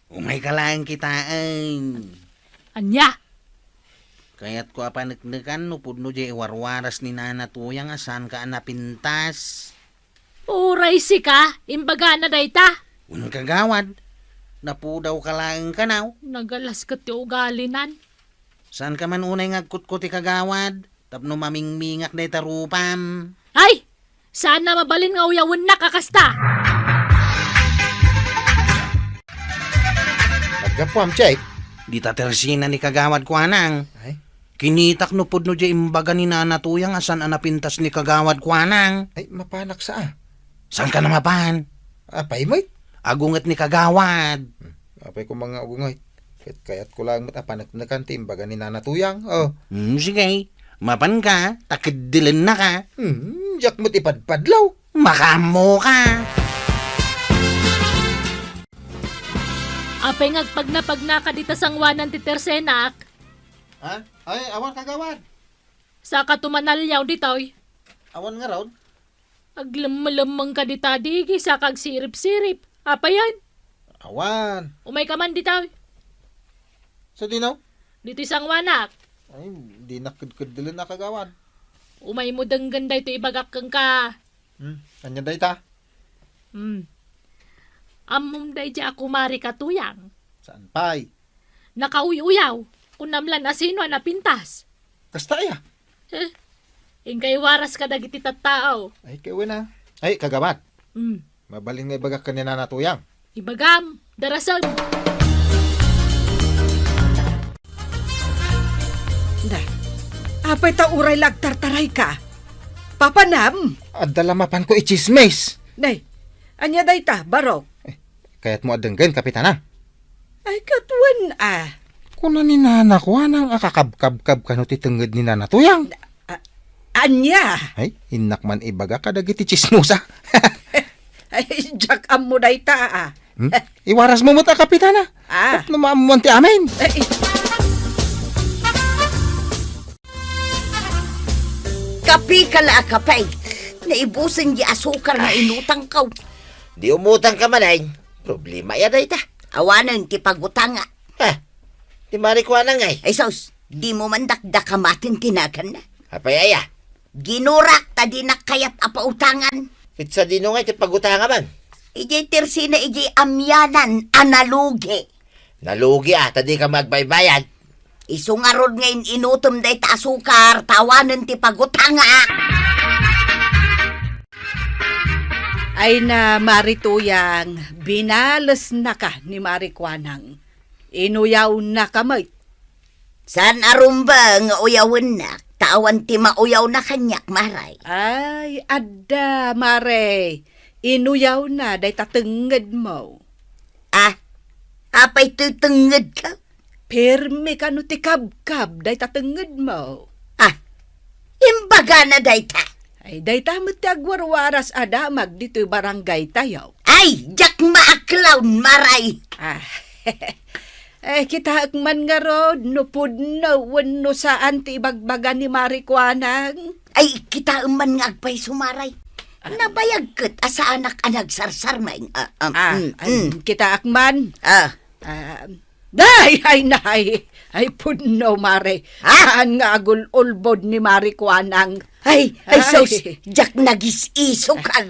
Umay ka lang kitaan. Anya? Kaya't ko apanagnagan no pudno di warwaras ni nanatuyang asan ka anapintas. Uray si ka, imbaga na dayta. Unang kagawad. Napudaw ka lang kanaw. Nagalas ka ti ugalinan. Saan ka man unay ngagkut-kuti kagawad? Tapno mamingmingak day tarupam. Ay! Sana mabalin nga uyawin na kakasta. Nagkapuam, Chay. Di tatersina ni kagawad ko anang. Ay? Kinitak no pudno di imbaga ni nanatuyang asan anapintas ni kagawad ko anang. Ay, mapanak sa Saan ka na mapan? Apay mo. Agungat ni kagawad. Apay ko mga ugungay. Kaya't ko lang matapanak na kanti imbaga ni nanatuyang. Sige. Mapan ka, takidilin na ka. Jak mo't ipadpadlaw. Makamo ka. Apay ngagpag na ka dita sangwanan ti tersenak. Ha? Ay, awan kagawad. Sa katumanalyaw ditoy. Awan nga raw. Aglamang ka dita digi sa kag sirip-sirip. Apay yan. Awan. Umay ka man ditoy. Sa dinaw? Dito sangwanak. Ay, di nakidkidilin na kagawad. Umay mo danggan ito ibagak kang ka. Kanya day ta? Amom day di ako mari katuyang. Saan pay? Nakauyaw. Kunamlan asino na pintas. Kasta ya. Ingkay waras ka dagiti tattao. Ay, kayo na. Ay, kagawad. Hmm. Mabaling nga ibagak ka ni nanatuyang. Ibagam. Darasan. Na, apay ta uray lagtartaray ka. Papanam. Adalamapan ko ichismes. Nay, anya dayta, barok. Kaya't mo adenggan, kapitana. Ay, katwan Kuna ni nana ko, anang akakabkab-kab ka no titunggad ni nanatuyang. Anya. Ay, hinak man ibaga ka dagiti chismosa. Ay, jak am mo dayta Iwaras mo ta, kapitana. Tapno maamuan ti amin. Ay, Kapi ka la kapay. Naibusan di asukar na inutang kaw. Di umutang ka man ay. Problema ya dayta. Awanan ti pagutanga. Di Marikwanang ay. Ay sos, di mo man dakdakamatin tinagan na. Apay aya. Ginurak ta di nakayat apautangan. Pitsa dino nga iti pagutanga man. Iji tirsina iji amyanan analugi. Nalugi tadi ka magbaybayan. Isungarod ngayon inutom day ta asukar, tawanan ti pagutanga. ay na Marituyang, binales na ka ni Marikwanang. Inuyaw na kamay. San arumba nga uyawin na, tawan ti mauyaw na kanyak maray. Ay, adda, Mare. Inuyaw na, day tatenged mo. Apay tutenged ka? Pirmi ka no ti kabkab, day tatenged mo. Imbaga na day ta. Ay, day tamot ti agwarwaras adamag dito barangay tayo. Ay, jak maaklaw maray. Kita man nga rod, no pudno, wano saan ti ibagbaga ni Marikwanang. Ay, kita man nga agpay sumaray. Nabayag kat asa anak-anak sarsarmay. Kita akman. Ay, pudno, Mare. Saan nga agul-ulbod ni Marikwanang. Ay, sos, jak nagis-iso ka.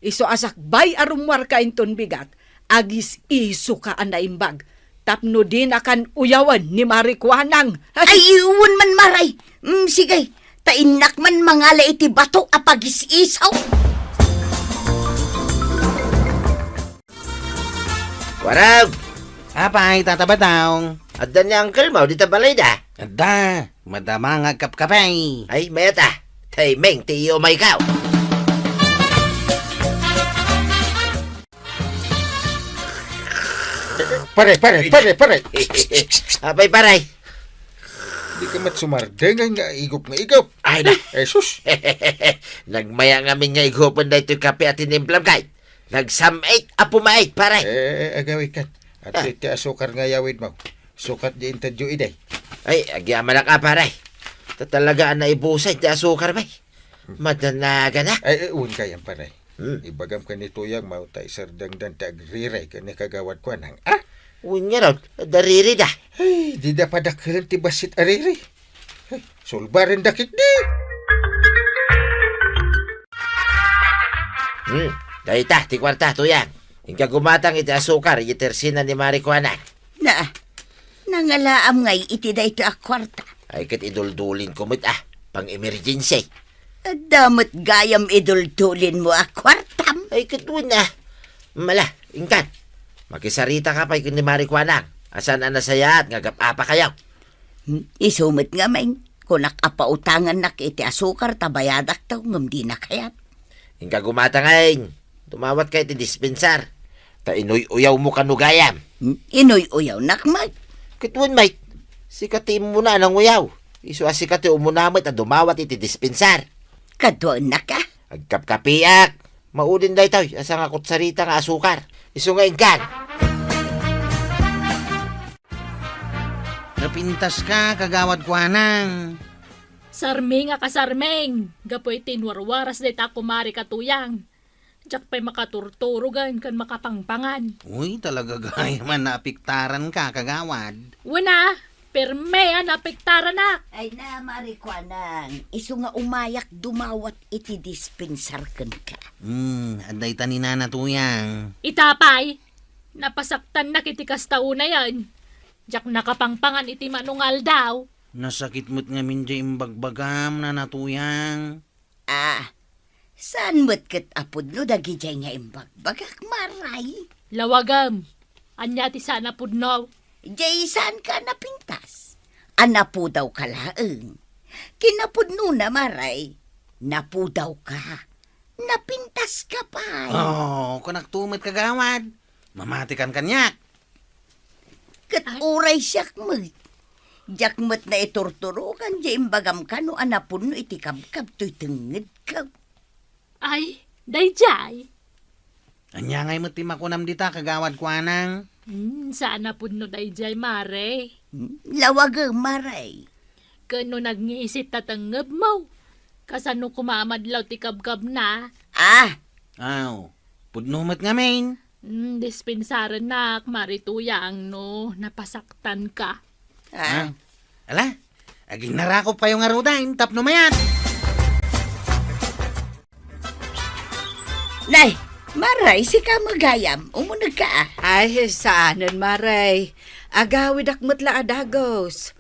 Iso asak bay arumwar ka inton bigat. Agis-iso ka anaimbag. Tapno din akan uyawan ni Marikwanang. Ay, iwan man maray. Sige, Tainak man mangala iti bato apagis-isaw. Warag! Apay, tatabataw. Adda ni uncle mo, di tabalay da. Ada, madama nga kapkapay. Ay, mayata. Taymeng, tiyo may ikaw. Pare. Apay paray. Di ka matsumardengay nga igop. Ay na. Sus. Nagmaya nga min nga igupon da ito'y kape at inimplam kay. Nagsamait, apumait, paray. Agawin kan. At iti asukar nga yawid mo. Sukat di intadyo iday. Ay, agyaman na ka, paray. Tatalagaan na ibusay, ti asukar bay. Madanaga na. Ay, un kayang pare. Hmm. Ibagam ka ni Tuyang mau ta isardangdan ta agriray ka ni kagawad ko nang. Uy nga raw, dariri da. Ay, di da padakhilan ti basit ariri. Ay, sulbarin dakit di. Dahil ta, ti kwarta, tuyang. Ingka gumatang iti asukar, iti tersina ni Maricuana. Nangalaam ngay iti da ito akwarta. Ay kat iduldulin kumit pang emergency. Damot gayam idultulin mo akwartam. Ay kat Mala, ingkan. Makisarita ka pa ni Maricuana. Asan ang nasaya at ngagap-apa kayaw. Isumit nga main. Kung nakapautangan nak iti asukar, tabayadak taw ngam di na kayat. Ingka gumatang ay. Tumawat kay ti dispensar. Ta inuy-uyaw mo kanugayam. Inuy-uyaw nakmag. Kitun mate. Sikati mo na ng uyaw. Isu asikati umunamit at dumawat iti dispensar. Kadoon na ka. Agkapkapiak. Maudin day tayo. Asang akot sarita nga asukar. Isu nga ingkan. Napintas ka, kagawad ko anang. Sarming nga kasarmeng. Gapoy tinwarwaras day ta kumari katuyang. Diyak pa'y makaturturugan kan makapangpangan. Uy, talaga gaya man naapiktaran ka, kagawad. Wala, perme napektaran na. Ay na, Maricuanang. Isu nga umayak dumawat iti dispensar ken ka. Aday tanina na tuyang. Itapay, napasaktan na kiti kastauna yan. Diyak nakapangpangan iti manungal daw. Nasakit mo't nga minja imbagbagam na natuyang. Saan mo't kat apod no dagi jay nga imbagbagak maray? Lawagam, anya ti sana pudnaw. Jay saan ka napintas? Anapu daw ka laeng. Kinapod no na maray. Napu daw ka. Napintas ka pa. Kung nagtumit kagawad, mamatikan kanyak. Kat uray siyak mo't. Diyak mo't na iturturukan jay imbagam ka no anapun no iti kabkab to'y tenged ka. Ay, dayjay. Anya ngay mo't timakunam dita, kagawad ko anang. Sana pudno dayjay mare. Lawag maray. Kano nagngiisit tatangab mo. Kasano kumamadlaw ti kabkab na. Aw, pudnumat nga main. Dispensaran nak, marituyang no, napasaktan ka. Ala, aging narakop pa yung arudain, tapno mayat. Nay, maray si ka magayam. Umunag ka Ay, saanan maray. Agawid akmat la adagos.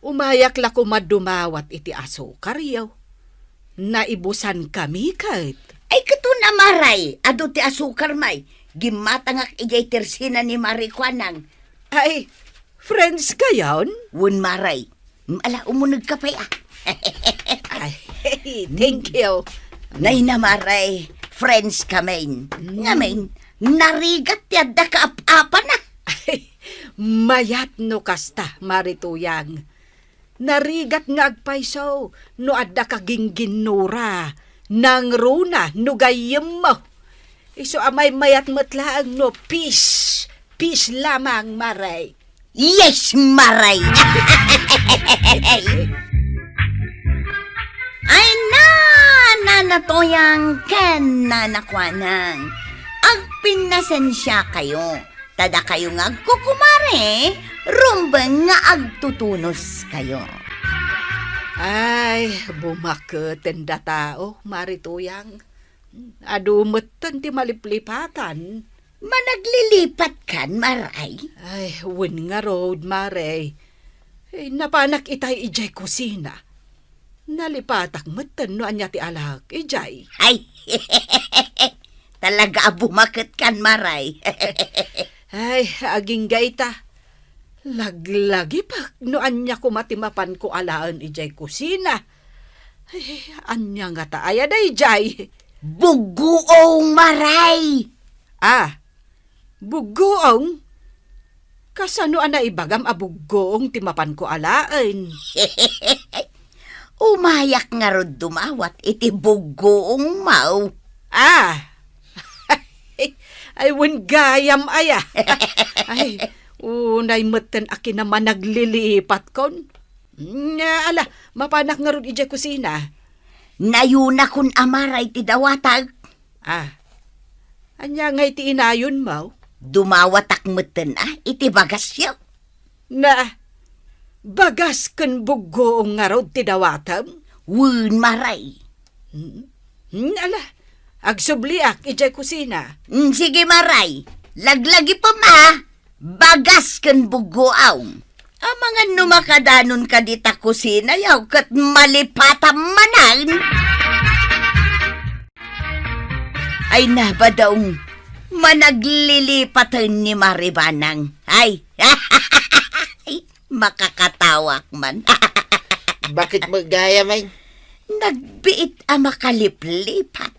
Umayak la kumadumawat iti asukar yaw. Naibusan kami kat. Ay kato na maray. Ado ti asukar may. Gimatangak ijay tersina ni Maricuanang. Ay, friends kayon? Wun maray. Ala, umunag ka pa Ay, thank you. Nay na maray. Friends kamain. Ngamin, narigat yadda ka apa na. Ay, mayat no kasta, marituyang. Narigat nga agpayso, no adda ka ginginura. Nang runa, no gayem mo. Iso amay mayat matlaang no peace. Peace lamang, maray. Yes, maray. Ay na, nanatoyang ken nanakwanang. Ang pinasensya kayo. Tada kayo nga agkukumare. Rumbang nga agtutunos kayo. Ay, bumaketen da tao, marituyang. Adumetan ti maliplipatan. Managlilipat kan, maray? Ay, win nga road, maray. Napanak itay ijay kusina. Nalipatak meten no anya ti alag, ijay. Ay, talaga bumakit kan maray. Ay, aging gaita. Laglagi pa no anya ko matimapan ko alaan ijay kusina. Ay, anya nga ta aya da ijay. Buguong maray. Ah, bugoong? Kasano ana ibagam a bugoong timapan ko alaan? Umayak nga rod dumawat iti buguong mau. Ah, ay wen gayam aya. Ay, unay meten akin naman naglilipat kon. Nga ala, mapanak nga ron ijay kusina. Nayuna kun amaray ti dawatag. Ah, anya nga iti inayon mo? Dumawatak meten iti bagasyo. Na, bagas ken bugoong nga ron ti dawatam? Wun maray. Ala, agsubliak ijay kusina. Sige maray, laglagi pa ma. Bagas ken buguaw. Amangan numakadanon ka dita kusina yaw kat malipatam manan. Ay nabadaong managlilipatan ni Maribanang. Ay, makakatawak man. Bakit magaya, may? Nagbiit ang makaliplipat.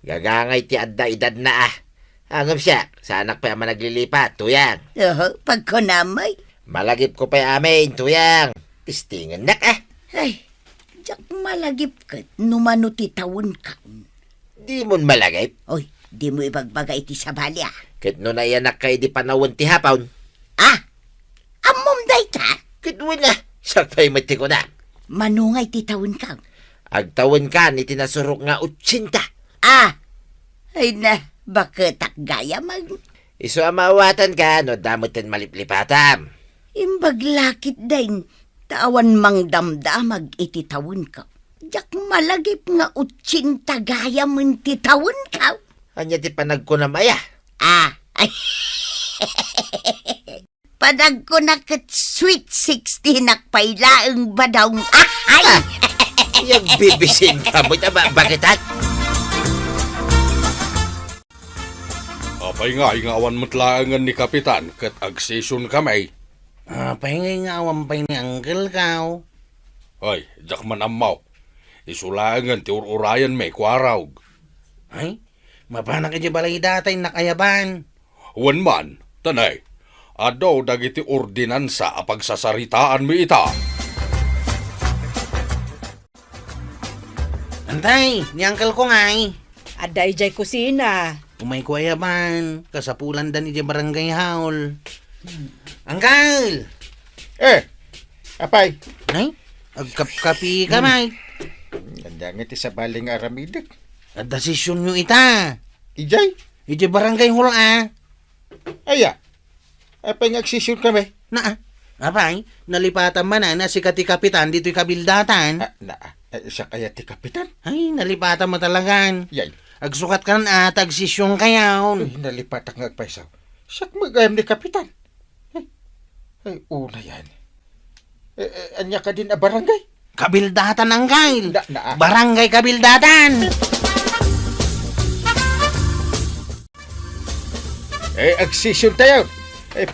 Gagangay ti adda edad na Hangam siya, sa anak pa yaman naglilipat, tuyang. Pagkunamay. Malagip ko pa amin, tuyang. Tistingan nak Ay, jak malagip ka, numano ti tawon ka. Di mo malagip. Oy, di mo ibagbagay ti sabali Kit no na yanak kay di panawon ti hapawn. Amom day ka? Kit mo na, sakpay mati ko na. Manungay ti tawon ka. Agtawon ka ni tinasurok nga 80. Ay na, bakit gaya mag... Iso amawatan ka, no damutin maliplipatam. Imbag lakit din, tawan mang damdamag iti tawon ka. Jak malagip nga 80 gaya man ti tawon ka. Anya ti panag ko na maya. Ay. Padag ko na kat sweet 60 nakpailaang badawng. Ay! Yung bibisin ka mo, bakit Apay nga, ingawan matlaangan ni Kapitan kat agsesyon kamay. Apay nga awan pa'y ni Uncle Kaw. Ay, jak man amaw. Isulaangan ti ururayan may kwarawg. Ay, mapanak iti balay datay nakayaban. Wan man, tanay. Adaw dagiti ordinansa a pagsasaritaan mi ita. Antay, ni Uncle ko ngay. Ada ijay kusina. Umay ko ayaban, kasapulan dan iti barangay haul. Uncle! Apay. Ay, agkap-kapi ka, may. Ganda nga ti sa baling aramidik. At desisyon nyo ita. Ijay, Iti barangay hul, aya. Apay nga agsisyon kami. Apay, nalipatan man na si kati kapitan dito'y kabildatan. Siya kaya ti kapitan. Ay, nalipatan mo talagan. Yay. Agsukat ka na tagsisyon kayaw. Ay, nalipatak nga agpaisaw. Siyak magayam ni kapitan. Ay, una yan. Anya ka din a barangay? Kabildatan ang kail. Na. Barangay kabildatan. Agsisyon tayo.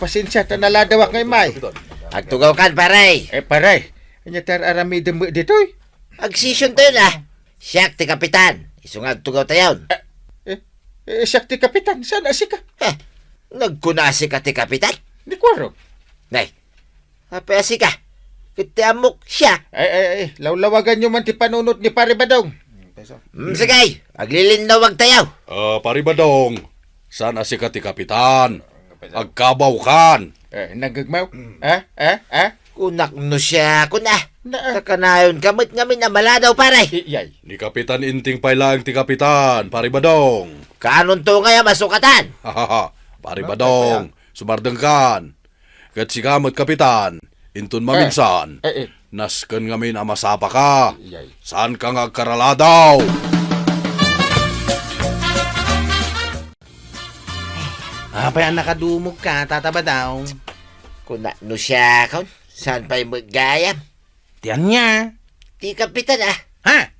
Pasensya, naladawak ngay may. Agtugaw kan, paray. Paray. Anya tar aramidem mo ditoy. Agsisyon tayo Siyak ti kapitan. Isungag tugaw tayo. Siyak ti kapitan. Saan asika? Nagkunasi ka ti kapitan. Di kwaro. Nay, apa asika? Kitiamok siya. Lawlawagan nyo man ti panunot ni Pare Badong. Sige, aglilindawag tayo. Paribadong, saan si kati Kapitan? Agkabaw kan. Nagagmaw? Kunak no siya, Takanayon kamot ngamin na maladaw paray. Yay. Ni Kapitan inting pailang ti Kapitan, Paribadong. Kanon to ngaya masukatan. Paribadong, sumardeng kan. Kat si kamot Kapitan, intun maminsan. Nasken ngamin amasapa ka. Saan ka nga karaladaw? Apay ang nakadumog ka, tataba daw. Kunak no siya, saan pa'y magayam? Tiyan niya. Ti kapitan Ha?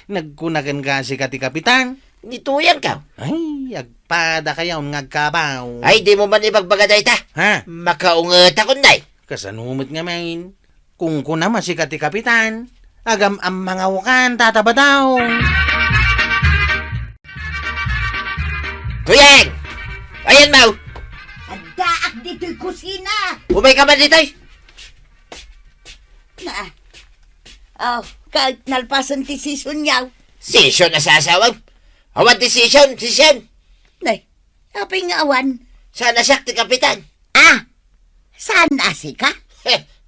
Nagkunagan ka si kati kapitan? Nituyan ka. Ay, agpada kayaw ngagkabaw. Ay, di mo man ibagbagaday ta. Ha? Makaungat ako, nay. Kasanumot nga main. Kung ko naman si kati kapitan, agam ang mga wakan tatabadaw. Tuyeng! Ayan, Mau. Adaak dito'y kusina. Umay ka man dito'y. Na. Oh, kahit nalpasan ti season yaw. Session na sa asawang. Awan ti session. Nay, apay nga awan. Sana siya ti kapitan. Saan asi ka?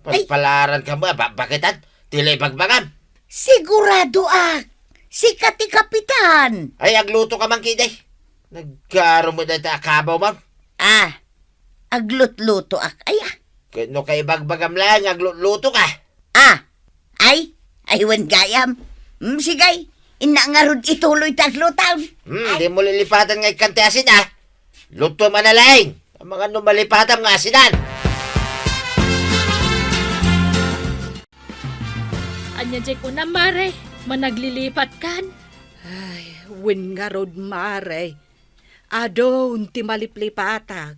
Pagpalaran ka mo, bakitan? Tila ibagbagam. Sigurado si kati kapitan. Ay, agluto ka man kiday. Nagkaro mo na ta kabaw, ma'am. Aglut-luto Ay, Kano kay bagbagam lang, agluto ka. Aywan gayam. Sigay, ina nga rod ituloy 3 taon. Di mo lilipatan nga ikante asin, Luto manalaing. Ang mga numalipatan nga asinan. Anya jay ko na mare, managlilipat kan. Ay, win nga rod mare. Adon ti maliplipatag.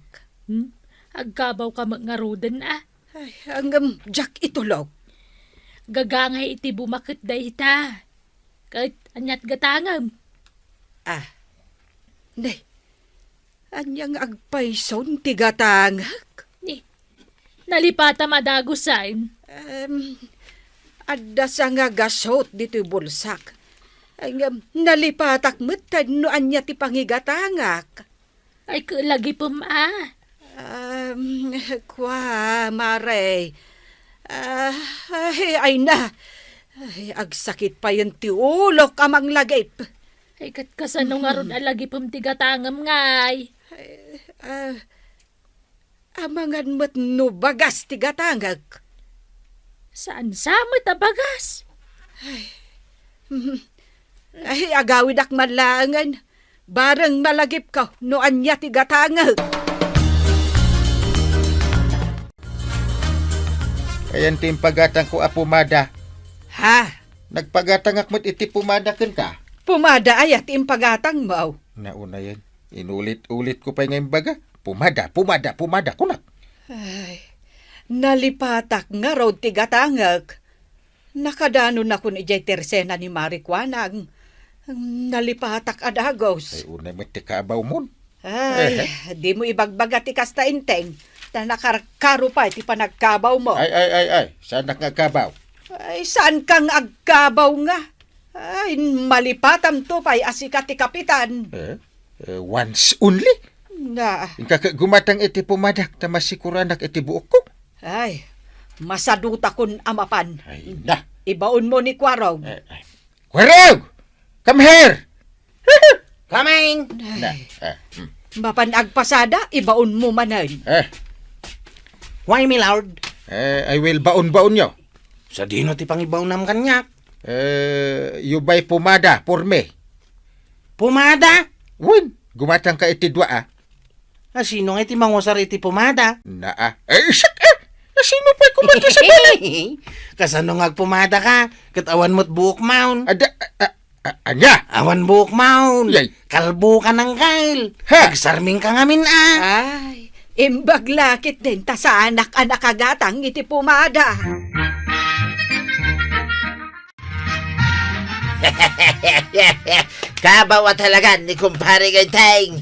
Agkabaw ka ngaroden Ay, hanggang jak itulog. Gagangay iti bumakit day ta. Kahit anyat gatangam. Nay, anyang agpayson ti gatangak. Nalipata madagusain. Adda sa nga gasot dito'y bulsak. Ay nga, nalipatak metan no anya ti pangigatangak. Ay lagi pum Kwa, mare. Ay na. Ay, agsakit pa yan ti ulok amang lagip. Ay katkasano nga ron alagi pum tigatangam ngay. Amangan mo't no bagas ti gatangak. Saan samot bagas? Ay, agawid ak malangan. Barang malagip ka no anya ti gatangak. Ayan tim pagatang ko pumada. Ha? Nagpagatangak mo't iti pumada ken ka. Pumada ayat impagatang mo. Nauna yan. Inulit-ulit ko pa ngayon baga. Pumada. Kunak. Ay, nalipatak nga raw ti gatangak. Nakadano na kun ijay tersena ni Marikwanang. Nalipatak adagos. Ay unay mo't ti kaabaw mon. Ay, di mo ibagbaga ti kasta inteng. Na nakarkaro pa ti panagkabaw mo. Ay. Saan nagkakabaw? Ay, saan kang agkabaw nga? Ay, malipatam to pa'y asika ti kapitan. Once only? Na, Gumatang iti pumadak na masikuranak iti buok ko. ay, masaduta kun amapan. Ay na. Ibaon mo ni Kwarog. Kwarog! Come here! Kaming! Na. Mapanag pasada, ibaon mo manan. Why, my lord? I will baon-baon nyo. Sa dino ti pangibaw nam kanyak. You buy pumada for me. Pumada? Win, gumatang ka iti dua Sino nga iti mangusar iti pumada? Isak Sino pa kumanta sa balay? Kasano nga pumada ka? Katawan mo't buhok maun. Anya? Awan buhok maun. Yay. Kalbo ka ng kail. Ha? Agsarming ka ngamin Ay, imbaglakit din ta sa anak-anak agatang iti pumada. Kabaw at halagan ni kumpare Ganteng.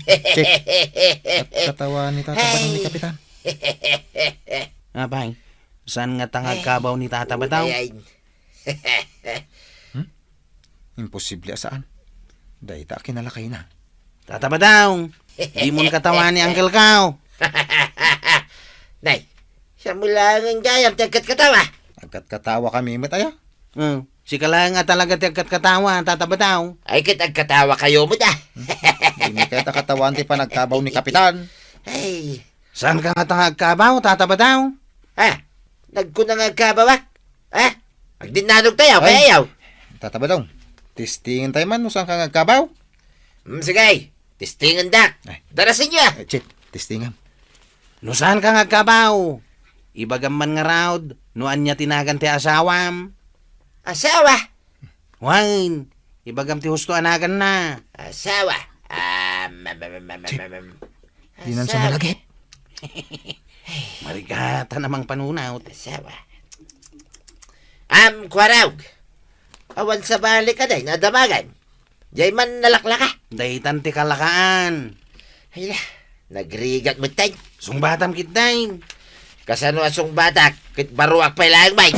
Katawa ni tatabanong ni kapitan. Abay, saan nga tangag kabaw ni Tata Bataw? Imposible asaan. Dahil ta kinalakay na. Tata Bataw, di mo katawan ni Uncle Kao. Nay, siya mo lang ang gayam, tagkat katawa. Agkat katawa kami mataya. Si Kalang nga talaga tiagkat katawa, Tata Bataw. Ay, kitag katawa kayo mo da. Hindi kaya katawan ti panagkabaw ni kapitan. Ay, Saan ka nga tangag kabaw, Tata Bataw? nagkunang ang kabawak. Magdinadog tayo, kaya yaw. Tatabadong, testingin tayo man usang kang agkabaw. Sige, testingan dak. Ay. Darasin niya. Chit, testingan. No saan ka nga kabaw? Ibagam man nga raud, no anya tinagan ti asawam. Asawa. Wine, ibagam ti husto anagan na. Asawa. Di nan sa malagip. Marigata namang panunawt. Asawa. Kwarawg. Awan sa balik ka day, nadamagan. Jay man nalaklaka. Daytan ti kalakaan. Ay na, nagrigat mo tay. Sungbatam kitdain. Kasano asong batak, kit baruak pa ilang bay.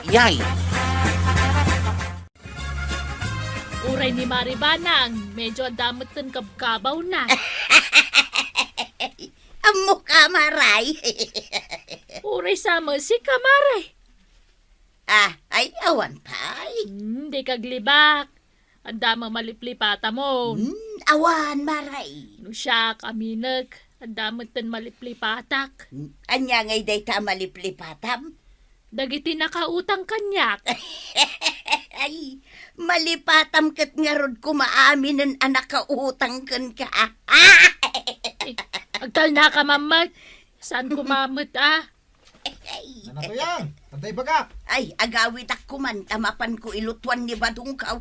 Yay! Uray ni Maribanang, medyo damot ng kabkabaw na. Amo ka, Maray. Uray sama si Kamaray. Ay, awan pay. Di kaglibak. Ang dama maliplipata mo. Awan, Maray. No siya kaminag. Ang damot ng maliplipatak. Anya ngay day ta maliplipatam. Dagiti nakautang kanyak. Ay, malipatam kat nga rod kumaamin ng anak ka utang kan ka. Agtal na ka, mamag. Saan kumamot, Ano to yan? Pantay baga. Ay, agawit ak kuman, tamapan ko ilutuan ni Badong kaw.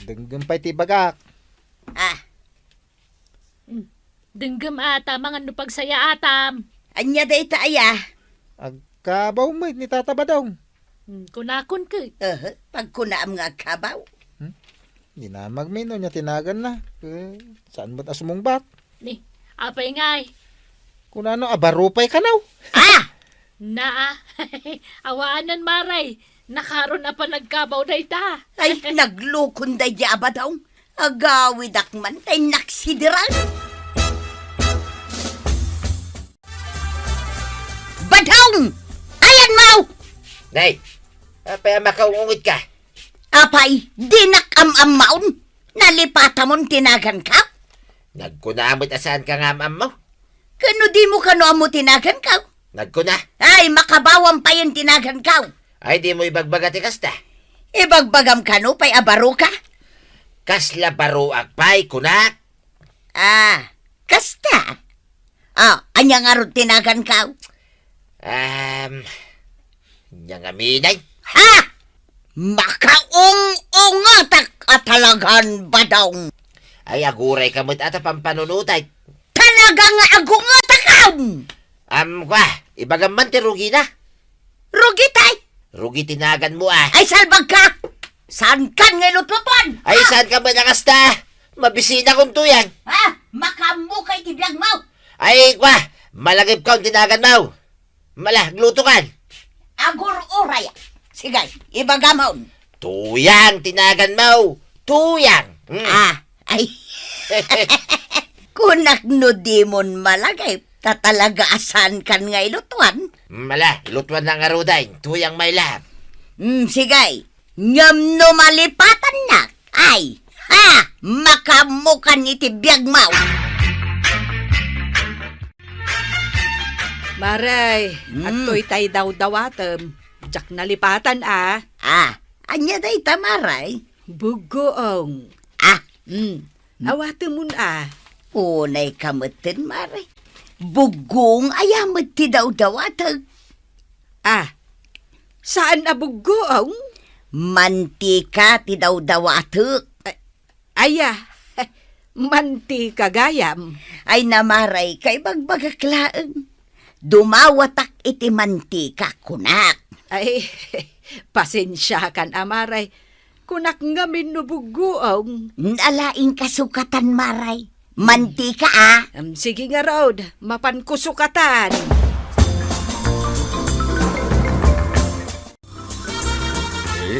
Denggampay ti bagak. Denggam atam, ang ano pagsaya atam. Anya day ta aya. Agkabaw mo ni Tata Badong. Kunakon ka. Pagkunaam nga kabaw. Di na magmino niya tinagan na. Saan mo't asumong bat? Ni, apay ngay. Kung ano, abarupay ka naw. Na, awaanan maray. Nakaroon na pa nagkabaw na ita. Ay, naglukon day di abadaw. Agawid ak man, tay naksidiran. Badong! Ayan mau! Nay, apay makaungungit ka. Apay, dinakam-am maun. Nalipata mon tinagan ka. Nagkunamot asaan ka nga mo? Kano di mo kano amo tinagan ka? Nagkuna. Ay, makabawang pa yung tinagan ka. Ay di mo ibagbaga ti kasta. Ibagbagam kano pa'y abaro ka? Kasla baruak pa'y kunak. Kasta. Anya nga ron tinagan ka? Nyangaminay. Ha! Makaung-ungatak atalagan badong. Ay aguray ka mo't ata pampanunutay. Talaga nga agungatakam! Kwa, ibagam man ti rugi na. Rugi tay! Rugi tinagan mo ah. Ay, salbag ka! Saan ka nga lutlutuan? Ay saan ka ba nakasta? Mabisina kong tuyan. Makamukay tibiyag mo! Ay kwa, malagip ka ang tinagan mo. Gluto kan. Agur-uray. Sige, ibagamon. Tuyang tinagan mo. Tuyang. Ay. Kunak no dimon malagay. Tatalaga asan kan nga ilutuan? Ilutuan na nga ruday. Tuyang may lab. Sige, ngam no malipatan na. Ay, makamukan iti biyag mo. Maray, ato'y tay daw-dawatem. Jak nalipatan Anya day tamaray? Bugoong. Awatem mun Unay kamutin, maray. Bugong ayamat ti daw-dawatag. Saan na bugoong? Mantika ti daw-dawatag. Manti kagayam. Ay namaray kay bagbagaklaan. Dumawatak iti mantika kunak. Ay, pasensya kan amaray. Kunak nga minubugoong. Alaing kasukatan, maray. Mantika Sige nga Rod, mapan kusukatan.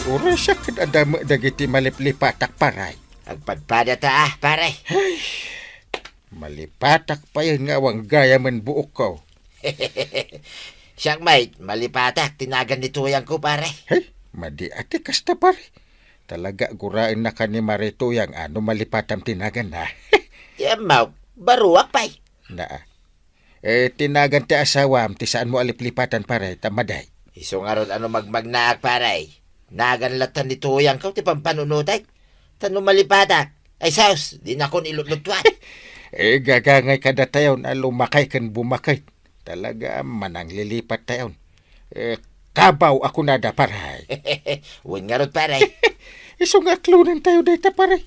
Ura siya kadadama dagiti maliplipatak paray. Agpadpada ta paray. Malipatak pa yan nga wang gaya man buok ko. Siyang mate, malipatak, tinagan ni tuyang ko pare. Hey, madi ati kasta pare. Talaga gurain na ka ni Marituyang ano malipatam tinagan na. Yan mau, baruak pa'y. Tinagan ti asawam, ti saan mo aliplipatan pare, tamaday. Iso nga ron ano magmagnaak pare. Naganlatan ni tuyang ko, ti pampanunutay. Tanong malipatak. Ay saus, di na kon ilutlutuan. Gagangay kada tayon, lumakay kan bumakay. Talaga manang lilipat tayon. Kabaw ako nada paray. Wan nga rod paray. Iso nga klunan tayo data paray.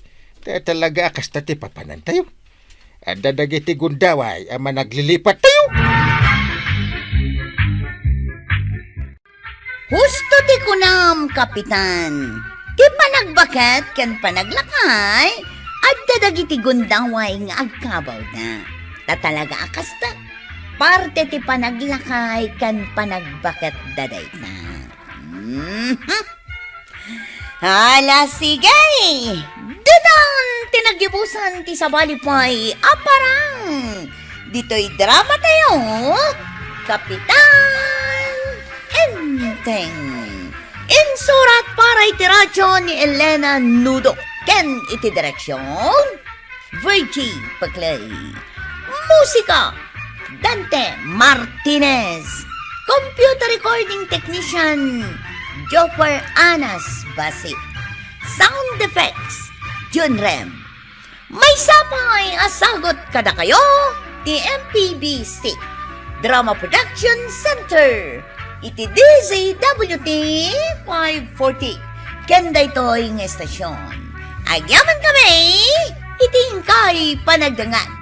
Talaga akas tati papanan tayo. Ada dagiti gundaway ama naglilipat tayo. Husto ti kunam, kapitan. Ti panagbakat kan panaglakay at dadagiti gundaway nga agkabaw na. Talaga akas ta. Parte ti panaglakay kan panagbakat daday na. Hala, sige! Dadan tinagibusan ti sabalipay aparang. Dito'y drama tayo, Kapitan Enteng. Insurat para itiradyo ni Elena Nudo. Ken iti direksyon, Virgie Paclay. Musika, Dante Martinez. Computer recording technician, Jopper Anas Basi. Sound effects, Jun Rem. May sapay asagot kada kayo, ti MPBC Drama Production Center. Iti DZWT 540. Kenda ito'y ng estasyon. Agyaman kami, iting kay panagdangan.